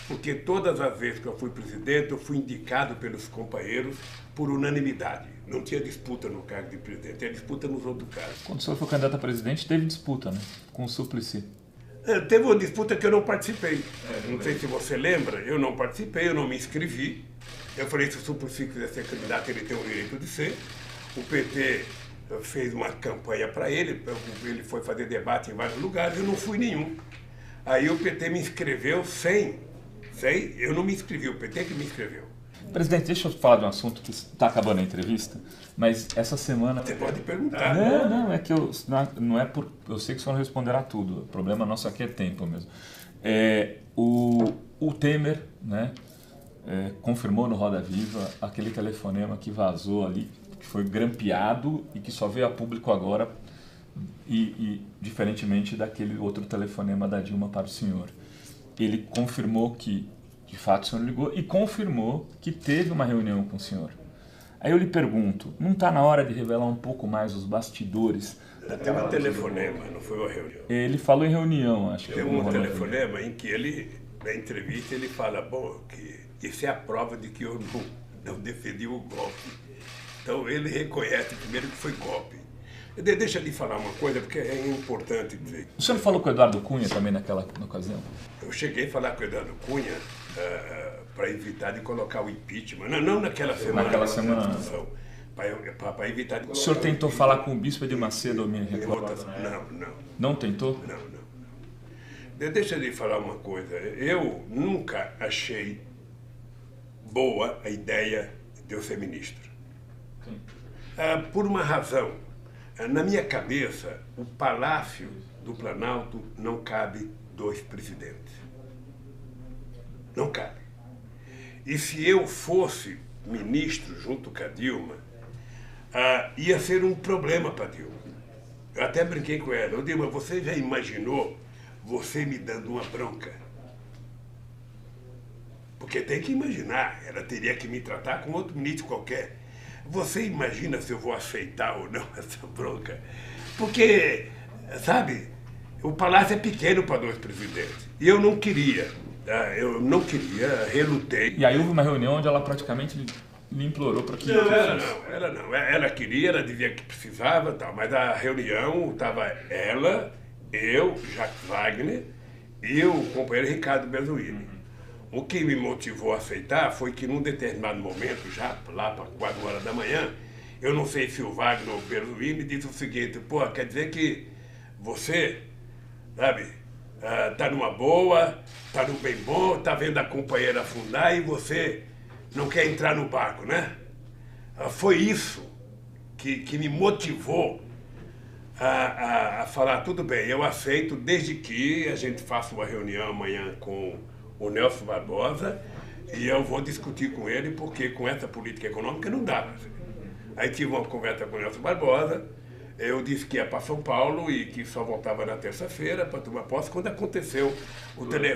porque todas as vezes que eu fui presidente, eu fui indicado pelos companheiros por unanimidade. Não tinha disputa no cargo de presidente, tinha disputa nos outros cargos. Quando o senhor foi candidato a presidente, teve disputa, né? Com o Suplicy. Teve uma disputa que eu não participei. Não sei se você lembra, eu não participei, eu não me inscrevi. Eu falei, se o Suplicy quiser ser candidato, ele tem o direito de ser. O PT fez uma campanha para ele foi fazer debate em vários lugares, eu não fui nenhum. Aí o PT me inscreveu eu não me inscrevi, o PT que me inscreveu. Presidente, deixa eu falar de um assunto que está acabando a entrevista, mas essa semana... Você pode perguntar. Não, é que eu sei que o senhor não responderá tudo, o problema nosso aqui é tempo mesmo. O Temer, né, confirmou no Roda Viva aquele telefonema que vazou ali, que foi grampeado e que só veio a público agora, e diferentemente daquele outro telefonema da Dilma para o senhor. Ele confirmou que, de fato, o senhor ligou e confirmou que teve uma reunião com o senhor. Aí eu lhe pergunto, não está na hora de revelar um pouco mais os bastidores? Teve um telefonema, não foi uma reunião. Ele falou em reunião, acho que. Teve um telefonema em que ele, na entrevista, ele fala, bom, que isso é a prova de que eu não defendi o golpe. Então ele reconhece primeiro que foi golpe. Deixa eu lhe falar uma coisa, porque é importante dizer. O senhor falou com o Eduardo Cunha também naquela ocasião? Eu cheguei a falar com o Eduardo Cunha para evitar de colocar o impeachment. Não naquela semana. Naquela semana. Para evitar de colocar. O senhor tentou falar com o Bispo de Macedo, eu me recordo? Não. Não tentou? Não. Deixa eu lhe falar uma coisa. Eu nunca achei boa a ideia de eu ser ministro. Sim. Por uma razão. Na minha cabeça, o Palácio do Planalto não cabe 2 presidentes. Não cabe. E se eu fosse ministro junto com a Dilma, ia ser um problema para a Dilma. Eu até brinquei com ela. Dilma, você já imaginou você me dando uma bronca? Porque tem que imaginar, ela teria que me tratar como outro ministro qualquer. Você imagina se eu vou aceitar ou não essa bronca? Porque, sabe, o palácio é pequeno para 2 presidentes. E eu não queria. Eu não queria, relutei. E aí houve uma reunião onde ela praticamente lhe implorou para que... Ela queria, ela dizia que precisava, tal, mas a reunião estava ela, eu, Jacques Wagner e o companheiro Ricardo Berzoini. O que me motivou a aceitar foi que num determinado momento, já lá para 4 horas da manhã, eu não sei se o Wagner ou o Berzoini disse o seguinte: pô, quer dizer que você, sabe, tá numa boa, tá no bem bom, tá vendo a companheira afundar e você não quer entrar no barco, né? Foi isso que me motivou a falar: tudo bem, eu aceito, desde que a gente faça uma reunião amanhã com o Nelson Barbosa e eu vou discutir com ele, porque com essa política econômica não dá. Aí tive uma conversa com o Nelson Barbosa, eu disse que ia para São Paulo e que só voltava na terça-feira para tomar posse. Quando aconteceu,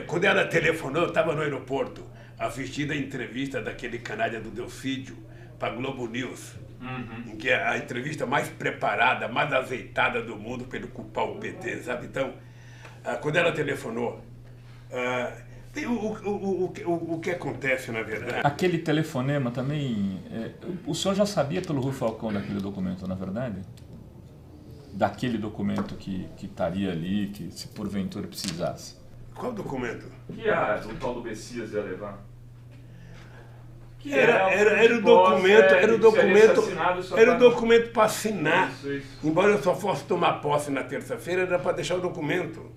quando ela telefonou, eu estava no aeroporto, assistindo a entrevista daquele canalha do Delcídio para Globo News, em que é a entrevista mais preparada, mais azeitada do mundo para ele culpar o PT, sabe? Então, quando ela telefonou, o que acontece, na verdade... Aquele telefonema também, o senhor já sabia pelo Rui Falcão daquele documento, na verdade? Daquele documento que estaria ali, que se porventura precisasse. Qual documento? Que o tal do Messias ia levar. Era o documento para assinar. Isso. Embora eu só fosse tomar posse na terça-feira, era para deixar o documento.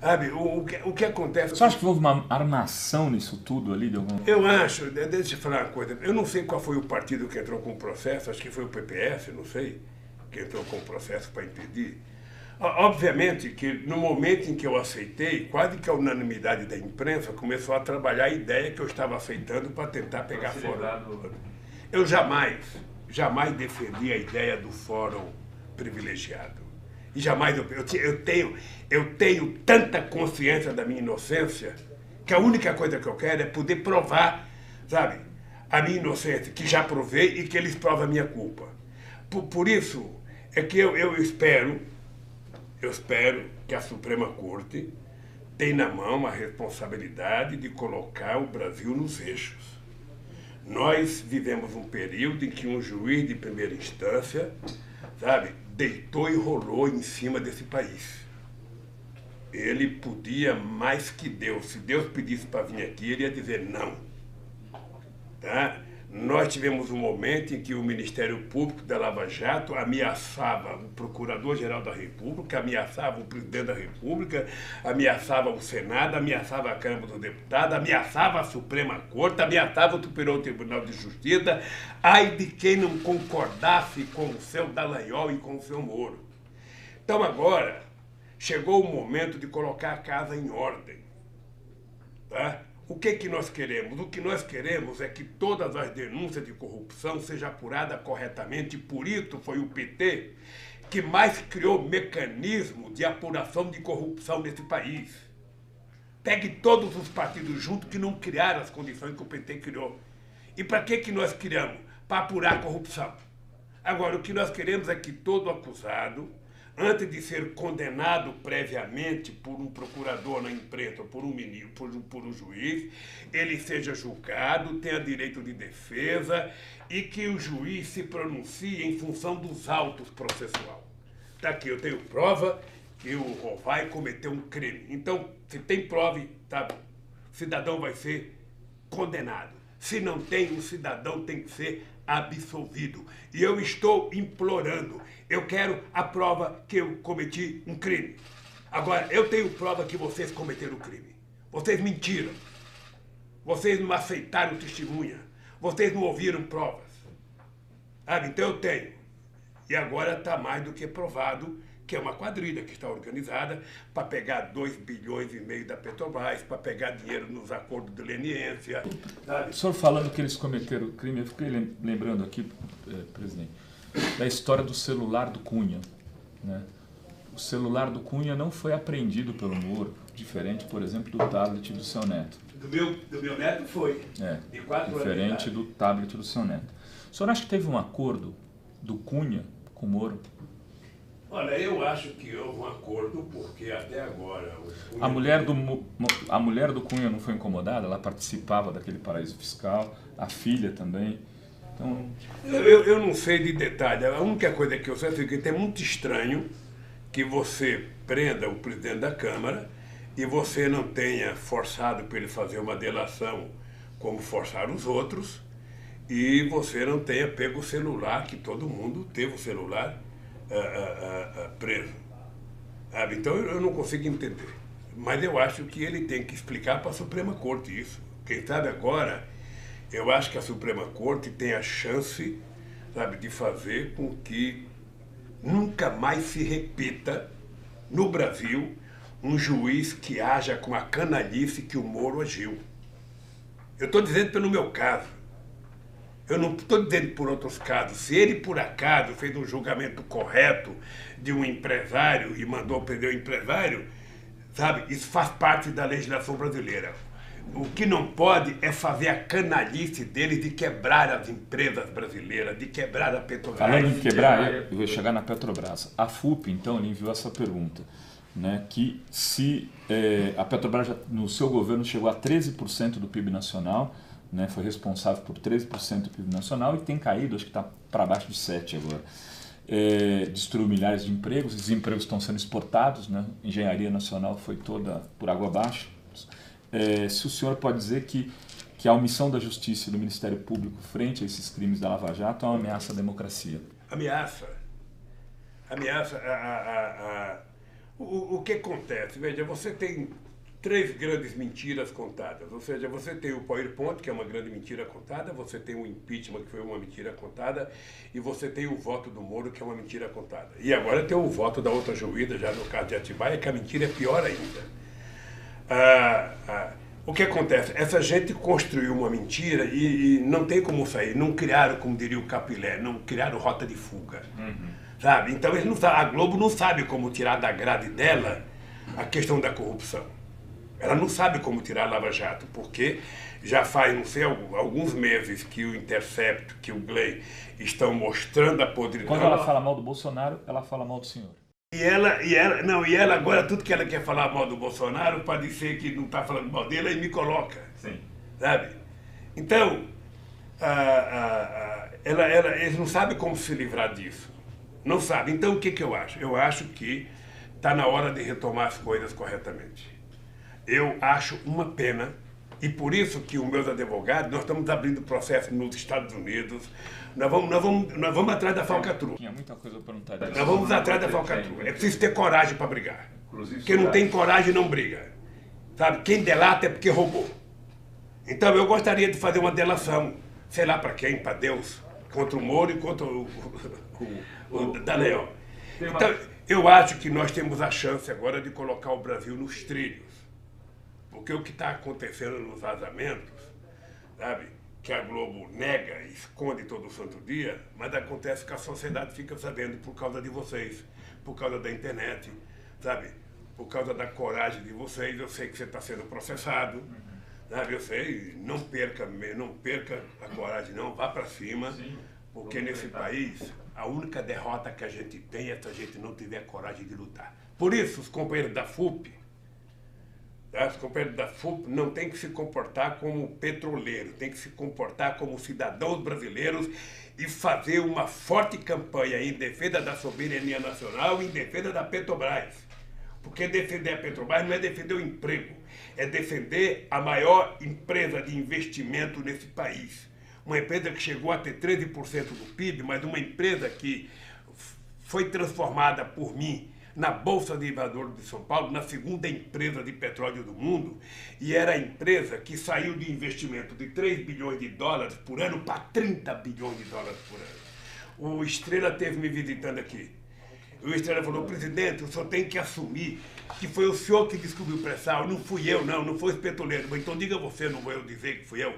Sabe, o que acontece... Você acha que houve uma armação nisso tudo ali? Eu acho, deixa eu falar uma coisa, eu não sei qual foi o partido que entrou com o processo, acho que foi o PPS, não sei, que entrou com o processo para impedir. Obviamente que no momento em que eu aceitei, quase que a unanimidade da imprensa começou a trabalhar a ideia que eu estava aceitando para tentar pegar fora. Eu jamais defendi a ideia do fórum privilegiado. E jamais eu tenho tanta consciência da minha inocência que a única coisa que eu quero é poder provar, sabe, a minha inocência, que já provei e que eles provam a minha culpa. Por isso é que eu espero que a Suprema Corte tenha na mão a responsabilidade de colocar o Brasil nos eixos. Nós vivemos um período em que um juiz de primeira instância, sabe, deitou e rolou em cima desse país. Ele podia mais que Deus. Se Deus pedisse para vir aqui, ele ia dizer não. Tá? Nós tivemos um momento em que o Ministério Público da Lava Jato ameaçava o Procurador-Geral da República, ameaçava o Presidente da República, ameaçava o Senado, ameaçava a Câmara dos Deputados, ameaçava a Suprema Corte, ameaçava o Superior Tribunal de Justiça, ai de quem não concordasse com o seu Dallagnol e com o seu Moro. Então agora chegou o momento de colocar a casa em ordem, tá? O que nós queremos? O que nós queremos é que todas as denúncias de corrupção sejam apuradas corretamente. Por isso foi o PT que mais criou mecanismo de apuração de corrupção nesse país. Pegue todos os partidos juntos que não criaram as condições que o PT criou. E para que nós criamos? Para apurar a corrupção. Agora, o que nós queremos é que todo acusado, antes de ser condenado previamente por um procurador na imprensa, ou por um ministro, por um juiz, ele seja julgado, tenha direito de defesa e que o juiz se pronuncie em função dos autos processual. Tá aqui, eu tenho prova que o Rovai cometeu um crime. Então, se tem prova, tá, o cidadão vai ser condenado. Se não tem, o cidadão tem que ser absolvido. E eu estou implorando. Eu quero a prova que eu cometi um crime. Agora, eu tenho prova que vocês cometeram o crime. Vocês mentiram. Vocês não aceitaram testemunha. Vocês não ouviram provas. Sabe? Então eu tenho. E agora está mais do que provado que é uma quadrilha que está organizada para pegar 2,5 bilhões da Petrobras, para pegar dinheiro nos acordos de leniência. O senhor falando que eles cometeram crime, eu fiquei lembrando aqui, presidente, da história do celular do Cunha, né? O celular do Cunha não foi apreendido pelo Moro, diferente, por exemplo, do tablet do seu neto. Do meu neto foi. De 4 anos. Diferente do tablet do seu neto. O senhor acha que teve um acordo do Cunha com o Moro? Olha, eu acho que houve um acordo, porque até agora... A mulher do Cunha não foi incomodada? Ela participava daquele paraíso fiscal, a filha também. Então... Eu não sei de detalhe. A única coisa que eu sei é que é muito estranho que você prenda o presidente da Câmara e você não tenha forçado para ele fazer uma delação como forçaram os outros, e você não tenha pego o celular, que todo mundo teve o celular preso. Sabe? Então eu não consigo entender. Mas eu acho que ele tem que explicar para a Suprema Corte isso. Quem sabe agora, eu acho que a Suprema Corte tem a chance, sabe, de fazer com que nunca mais se repita no Brasil um juiz que haja com a canalice que o Moro agiu. Eu estou dizendo pelo meu caso. Eu não estou dizendo por outros casos. Se ele, por acaso, fez um julgamento correto de um empresário e mandou prender o empresário, sabe, isso faz parte da legislação brasileira. O que não pode é fazer a canalice dele de quebrar as empresas brasileiras, de quebrar a Petrobras. Falando em quebrar, eu vou chegar na Petrobras. A FUP, então, ele enviou essa pergunta, né, que se a Petrobras, no seu governo, chegou a 13% do PIB nacional, né, foi responsável por 13% do PIB nacional e tem caído, acho que está para baixo de 7% agora. Destruiu milhares de empregos, esses empregos estão sendo exportados, né? Engenharia nacional foi toda por água abaixo. Se o senhor pode dizer que a omissão da Justiça e do Ministério Público frente a esses crimes da Lava Jato é uma ameaça à democracia? Ameaça. O que acontece? Veja, você tem 3 grandes mentiras contadas. Ou seja, você tem o PowerPoint, que é uma grande mentira contada, você tem o impeachment, que foi uma mentira contada, e você tem o voto do Moro, que é uma mentira contada. E agora tem o voto da outra juíza, já no caso de Atibaia, que a mentira é pior ainda. O que acontece? Essa gente construiu uma mentira e não tem como sair. Não criaram, como diria o Capilé, não criaram rota de fuga. Sabe? Então eles não sabem, a Globo não sabe como tirar da grade dela a questão da corrupção. Ela não sabe como tirar a Lava Jato, porque já faz, não sei, alguns meses que o Intercept, que o Glenn estão mostrando a podridão. Quando ela fala mal do Bolsonaro, ela fala mal do senhor. E ela agora, tudo que ela quer falar mal do Bolsonaro, para dizer que não está falando mal dele, aí me coloca. Sim. Sabe? Então, eles não sabem como se livrar disso. Não sabem. Então, o que eu acho? Eu acho que está na hora de retomar as coisas corretamente. Eu acho uma pena, e por isso que os meus advogados, nós estamos abrindo processo nos Estados Unidos, nós vamos atrás da falcatrua. Tinha muita coisa para perguntar. Nós vamos atrás da falcatrua. É preciso ter coragem para brigar. Quem não tem coragem não briga. Sabe? Quem delata é porque roubou. Então eu gostaria de fazer uma delação, sei lá para quem, para Deus, contra o Moro e contra o Daniel. Então eu acho que nós temos a chance agora de colocar o Brasil nos trilhos. Porque o que está acontecendo nos vazamentos, sabe, que a Globo nega e esconde todo santo dia, mas acontece que a sociedade fica sabendo por causa de vocês, por causa da internet, sabe, por causa da coragem de vocês. Eu sei que você está sendo processado, sabe, eu sei, não perca a coragem não, vá para cima, porque nesse país a única derrota que a gente tem é se a gente não tiver coragem de lutar. Por isso, os companheiros da FUP, os companheiros da FUP não têm que se comportar como petroleiro, têm que se comportar como cidadãos brasileiros e fazer uma forte campanha em defesa da soberania nacional e em defesa da Petrobras. Porque defender a Petrobras não é defender o emprego, é defender a maior empresa de investimento nesse país. Uma empresa que chegou a ter 13% do PIB, mas uma empresa que foi transformada por mim na Bolsa de Valores de São Paulo, na segunda empresa de petróleo do mundo, e era a empresa que saiu de investimento de 3 bilhões de dólares por ano para 30 bilhões de dólares por ano. O Estrela esteve me visitando aqui. O Estrela falou: presidente, o senhor tem que assumir que foi o senhor que descobriu o pré-sal, não fui eu, não foi o petroleiro. Então diga você, não vou eu dizer que fui eu.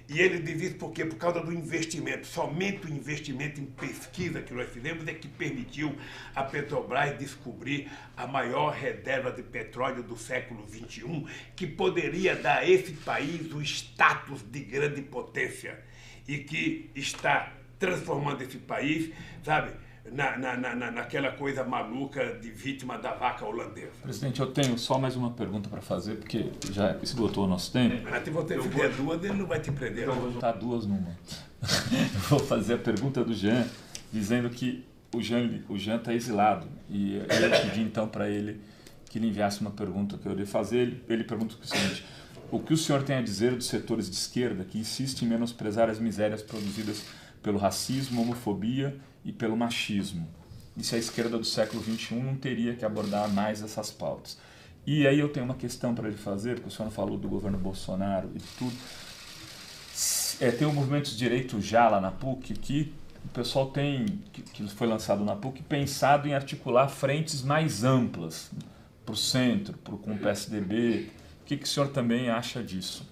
E ele diz isso por quê? Por causa do investimento. Somente o investimento em pesquisa que nós fizemos é que permitiu a Petrobras descobrir a maior reserva de petróleo do século XXI, que poderia dar a esse país o status de grande potência e que está transformando esse país, sabe, naquela coisa maluca de vítima da vaca holandesa. Presidente, eu tenho só mais uma pergunta para fazer, porque já esgotou o nosso tempo. Mas se você fizer duas, ele não vai te prender. Eu vou juntar duas numa. Eu vou fazer a pergunta do Jean, dizendo que o Jean está exilado. E eu pedi então para ele que ele enviasse uma pergunta que eu iria fazer. Ele pergunta o seguinte: o que o senhor tem a dizer dos setores de esquerda que insistem em menosprezar as misérias produzidas pelo racismo, homofobia e pelo machismo? E se a esquerda do século XXI não teria que abordar mais essas pautas? E aí eu tenho uma questão para ele fazer, porque o senhor falou do governo Bolsonaro e tudo. Tem um movimento de direito já lá na PUC que o pessoal que foi lançado na PUC, pensado em articular frentes mais amplas para o centro, com o PSDB. O que o senhor também acha disso?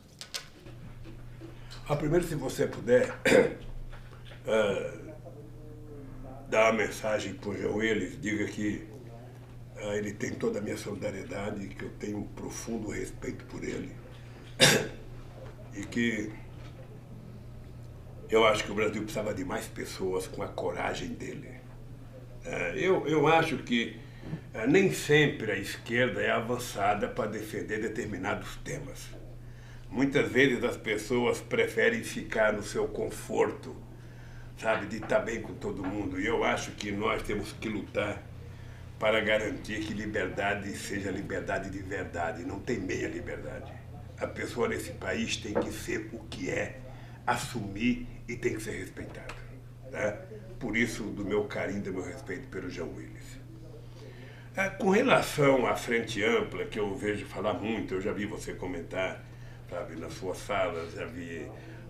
Primeiro, se você puder dar uma mensagem para o Jean Willis, diga que ele tem toda a minha solidariedade, que eu tenho um profundo respeito por ele e que eu acho que o Brasil precisava de mais pessoas com a coragem dele. Eu acho que nem sempre a esquerda é avançada para defender determinados temas. Muitas vezes as pessoas preferem ficar no seu conforto, sabe, de estar bem com todo mundo. E eu acho que nós temos que lutar para garantir que liberdade seja liberdade de verdade, não tem meia liberdade. A pessoa nesse país tem que ser o que é, assumir e tem que ser respeitada. Tá? Por isso, do meu carinho, do meu respeito pelo Jean Willis. Com relação à frente ampla, que eu vejo falar muito, eu já vi você comentar, sabe, nas suas salas, já vi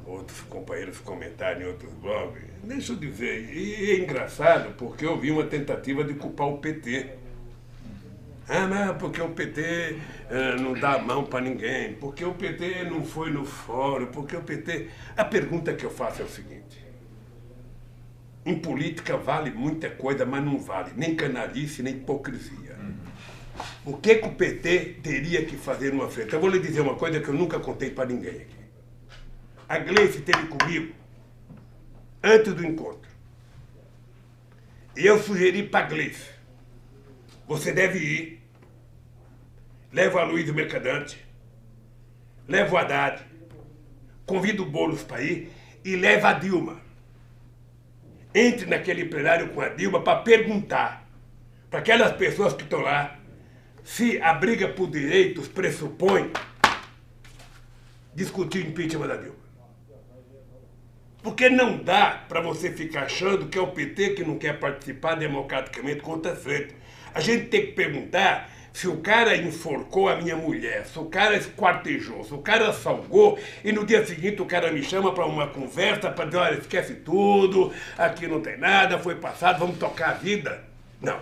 outros companheiros comentarem em outros blogs. Deixa eu dizer, e é engraçado porque eu vi uma tentativa de culpar o PT. Não, porque o PT não dá a mão para ninguém, porque o PT não foi no fórum, porque o PT... A pergunta que eu faço é o seguinte: em política vale muita coisa, mas não vale nem canalice, nem hipocrisia. O que o PT teria que fazer numa frente? Eu vou lhe dizer uma coisa que eu nunca contei para ninguém aqui. A Gleice esteve comigo antes do encontro. E eu sugeri para a Gleice: você deve ir, leva a Luiz Mercadante, leva o Haddad, convida o Boulos para ir e leva a Dilma. Entre naquele plenário com a Dilma para perguntar para aquelas pessoas que estão lá se a briga por direitos pressupõe discutir o impeachment da Dilma. Porque não dá para você ficar achando que é o PT que não quer participar democraticamente contra a frente. A gente tem que perguntar se o cara enforcou a minha mulher, se o cara esquartejou, se o cara salgou e no dia seguinte o cara me chama para uma conversa para dizer: olha, esquece tudo, aqui não tem nada, foi passado, vamos tocar a vida. Não.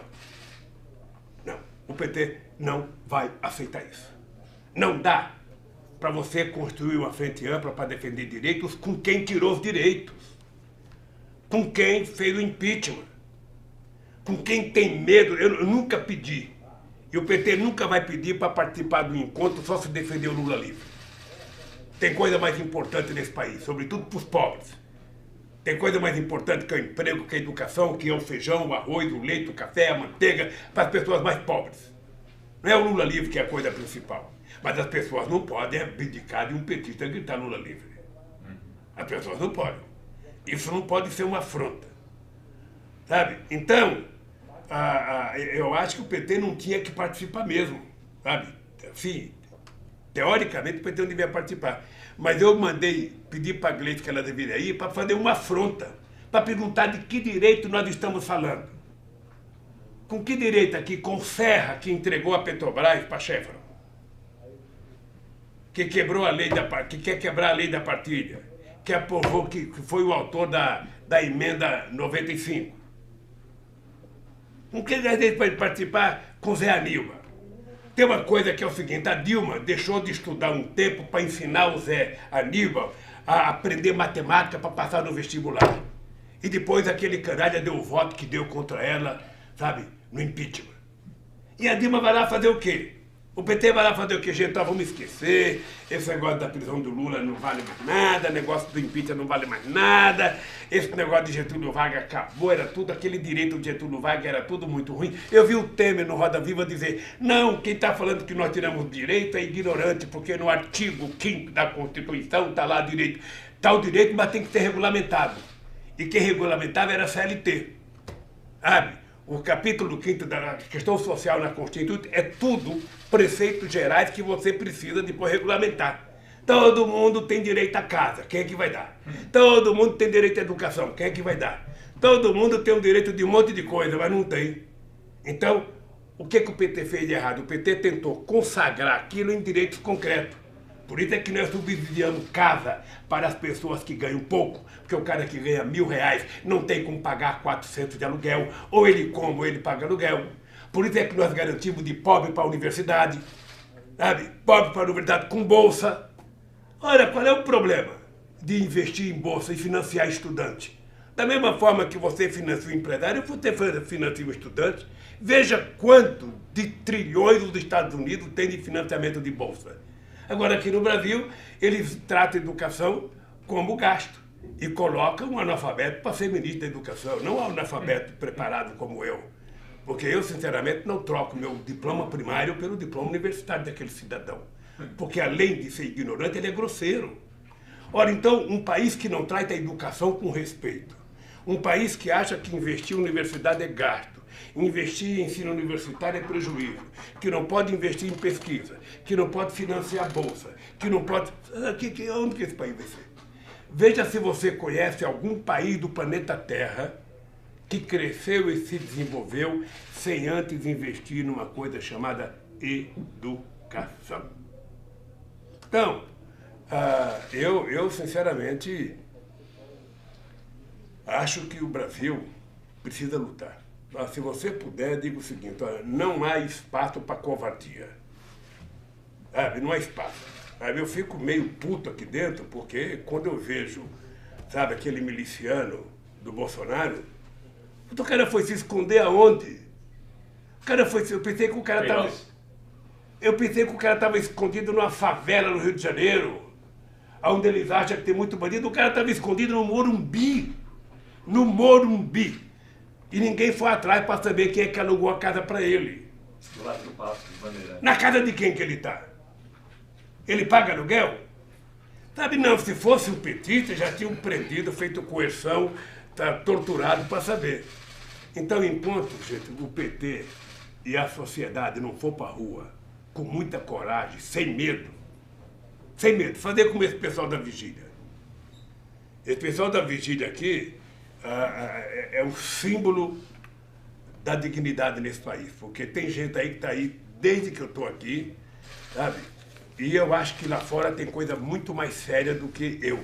Não. O PT não vai aceitar isso. Não dá para você construir uma frente ampla para defender direitos com quem tirou os direitos, com quem fez o impeachment, com quem tem medo. Eu nunca pedi, e o PT nunca vai pedir para participar do encontro só se defender o Lula livre. Tem coisa mais importante nesse país, sobretudo para os pobres. Tem coisa mais importante que é o emprego, que é a educação, que é o feijão, o arroz, o leite, o café, a manteiga, para as pessoas mais pobres. Não é o Lula livre que é a coisa principal. Mas as pessoas não podem abdicar de um petista gritar Lula livre. As pessoas não podem. Isso não pode ser uma afronta. Sabe? Então, eu acho que o PT não tinha que participar mesmo. Sabe? Assim, teoricamente o PT não devia participar. Mas eu pedi para a Gleice que ela deveria ir para fazer uma afronta. Para perguntar de que direito nós estamos falando. Com que direito aqui? Com Serra, que entregou a Petrobras para a Chevron. Que quebrou a lei que quer quebrar a lei da partilha, que aprovou, que foi o autor da emenda 95. Com que direito para participar? Com Zé Aníbal. Tem uma coisa que é o seguinte: a Dilma deixou de estudar um tempo para ensinar o Zé Aníbal a aprender matemática para passar no vestibular. E depois aquele canalha deu o voto que deu contra ela, sabe, no impeachment. E a Dilma vai lá fazer o quê? O PT vai lá fazer o que, gente? Então vamos esquecer, esse negócio da prisão do Lula não vale mais nada, negócio do impeachment não vale mais nada, esse negócio de Getúlio Vargas acabou, era tudo, aquele direito de Getúlio Vargas era tudo muito ruim. Eu vi o Temer no Roda Viva dizer, não, quem está falando que nós tiramos direito é ignorante, porque no artigo 5º da Constituição está lá direito, está o direito, mas tem que ser regulamentado. E quem regulamentava era a CLT, sabe? O capítulo 5º da questão social na Constituição é tudo preceitos gerais que você precisa depois regulamentar. Todo mundo tem direito à casa, quem é que vai dar? Todo mundo tem direito à educação, quem é que vai dar? Todo mundo tem o direito de um monte de coisa, mas não tem. Então, o que o PT fez de errado? O PT tentou consagrar aquilo em direitos concretos. Por isso é que nós subsidiamos casa para as pessoas que ganham pouco, porque o cara que ganha R$1.000 não tem como pagar 400 de aluguel, ou ele come ou ele paga aluguel. Por isso é que nós garantimos de pobre para a universidade, sabe? Pobre para a universidade com bolsa. Olha, qual é o problema de investir em bolsa e financiar estudante? Da mesma forma que você financia o empresário, você financia o estudante. Veja quanto de trilhões os Estados Unidos têm de financiamento de bolsa. Agora, aqui no Brasil, eles tratam a educação como gasto e colocam um analfabeto para ser ministro da educação, não um analfabeto preparado como eu. Porque eu, sinceramente, não troco meu diploma primário pelo diploma universitário daquele cidadão. Porque, além de ser ignorante, ele é grosseiro. Ora, então, um país que não trata a educação com respeito, um país que acha que investir em universidade é gasto, investir em ensino universitário é prejuízo, que não pode investir em pesquisa, que não pode financiar a bolsa, que não pode... Onde que esse país vai ser? Veja se você conhece algum país do planeta Terra que cresceu e se desenvolveu sem antes investir numa coisa chamada educação. Então, eu sinceramente acho que o Brasil precisa lutar. Se você puder, digo o seguinte, olha, não há espaço para covardia. Sabe, não há espaço. Sabe, eu fico meio puto aqui dentro, porque quando eu vejo, sabe, aquele miliciano do Bolsonaro, o cara foi se esconder aonde? O cara foi, eu pensei que o cara estava escondido numa favela no Rio de Janeiro, onde eles acham que tem muito bandido. O cara estava escondido no Morumbi. No Morumbi. E ninguém foi atrás para saber quem é que alugou a casa para ele. Do lado do Passo, de Bandeirante. Na casa de quem que ele está? Ele paga aluguel? Sabe, não, se fosse um petista, já tinham prendido, feito coerção, tá torturado para saber. Então, enquanto, gente, o PT e a sociedade não for para a rua, com muita coragem, sem medo, fazer como esse pessoal da vigília. Esse pessoal da vigília aqui é um símbolo da dignidade nesse país, porque tem gente aí que está aí desde que eu estou aqui, sabe? E eu acho que lá fora tem coisa muito mais séria do que eu.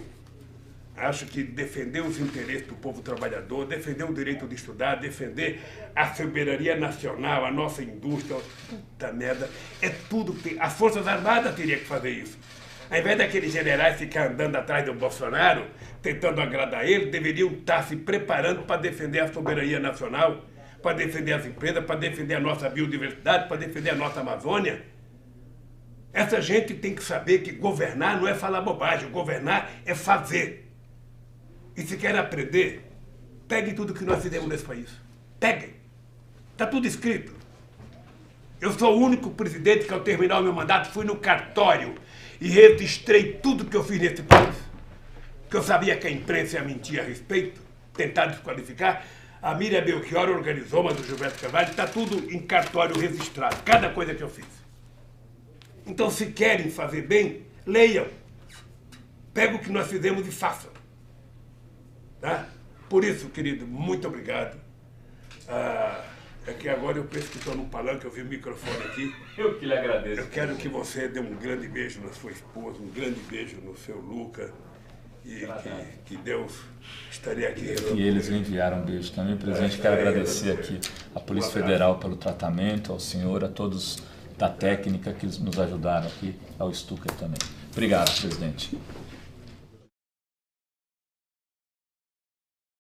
Acho que defender os interesses do povo trabalhador, defender o direito de estudar, defender a soberania nacional, a nossa indústria, puta merda, é tudo que tem. As Forças Armadas teriam que fazer isso. Ao invés daqueles generais ficar andando atrás do Bolsonaro, tentando agradar ele, deveriam estar se preparando para defender a soberania nacional, para defender as empresas, para defender a nossa biodiversidade, para defender a nossa Amazônia. Essa gente tem que saber que governar não é falar bobagem, governar é fazer. E se quer aprender, peguem tudo que nós fizemos nesse país. Peguem. Está tudo escrito. Eu sou o único presidente que, ao terminar o meu mandato, fui no cartório e registrei tudo que eu fiz nesse país. Que eu sabia que a imprensa ia mentir a respeito, tentar desqualificar. A Miriam Belchior organizou, mas o Gilberto Carvalho, está tudo em cartório registrado, cada coisa que eu fiz. Então, se querem fazer bem, leiam. Pega o que nós fizemos e façam. Tá? Por isso, querido, muito obrigado. É que agora eu penso que estou num palanque, eu vi o microfone aqui. Eu que lhe agradeço. Eu quero que você dê um grande beijo na sua esposa, um grande beijo no seu Luca. E que Deus estaria aqui. E eles lhe enviaram um beijo também, presidente. Quero agradecer aqui à Polícia Federal pelo tratamento, ao senhor, a todos da técnica que nos ajudaram aqui, ao Stucker também. Obrigado, presidente.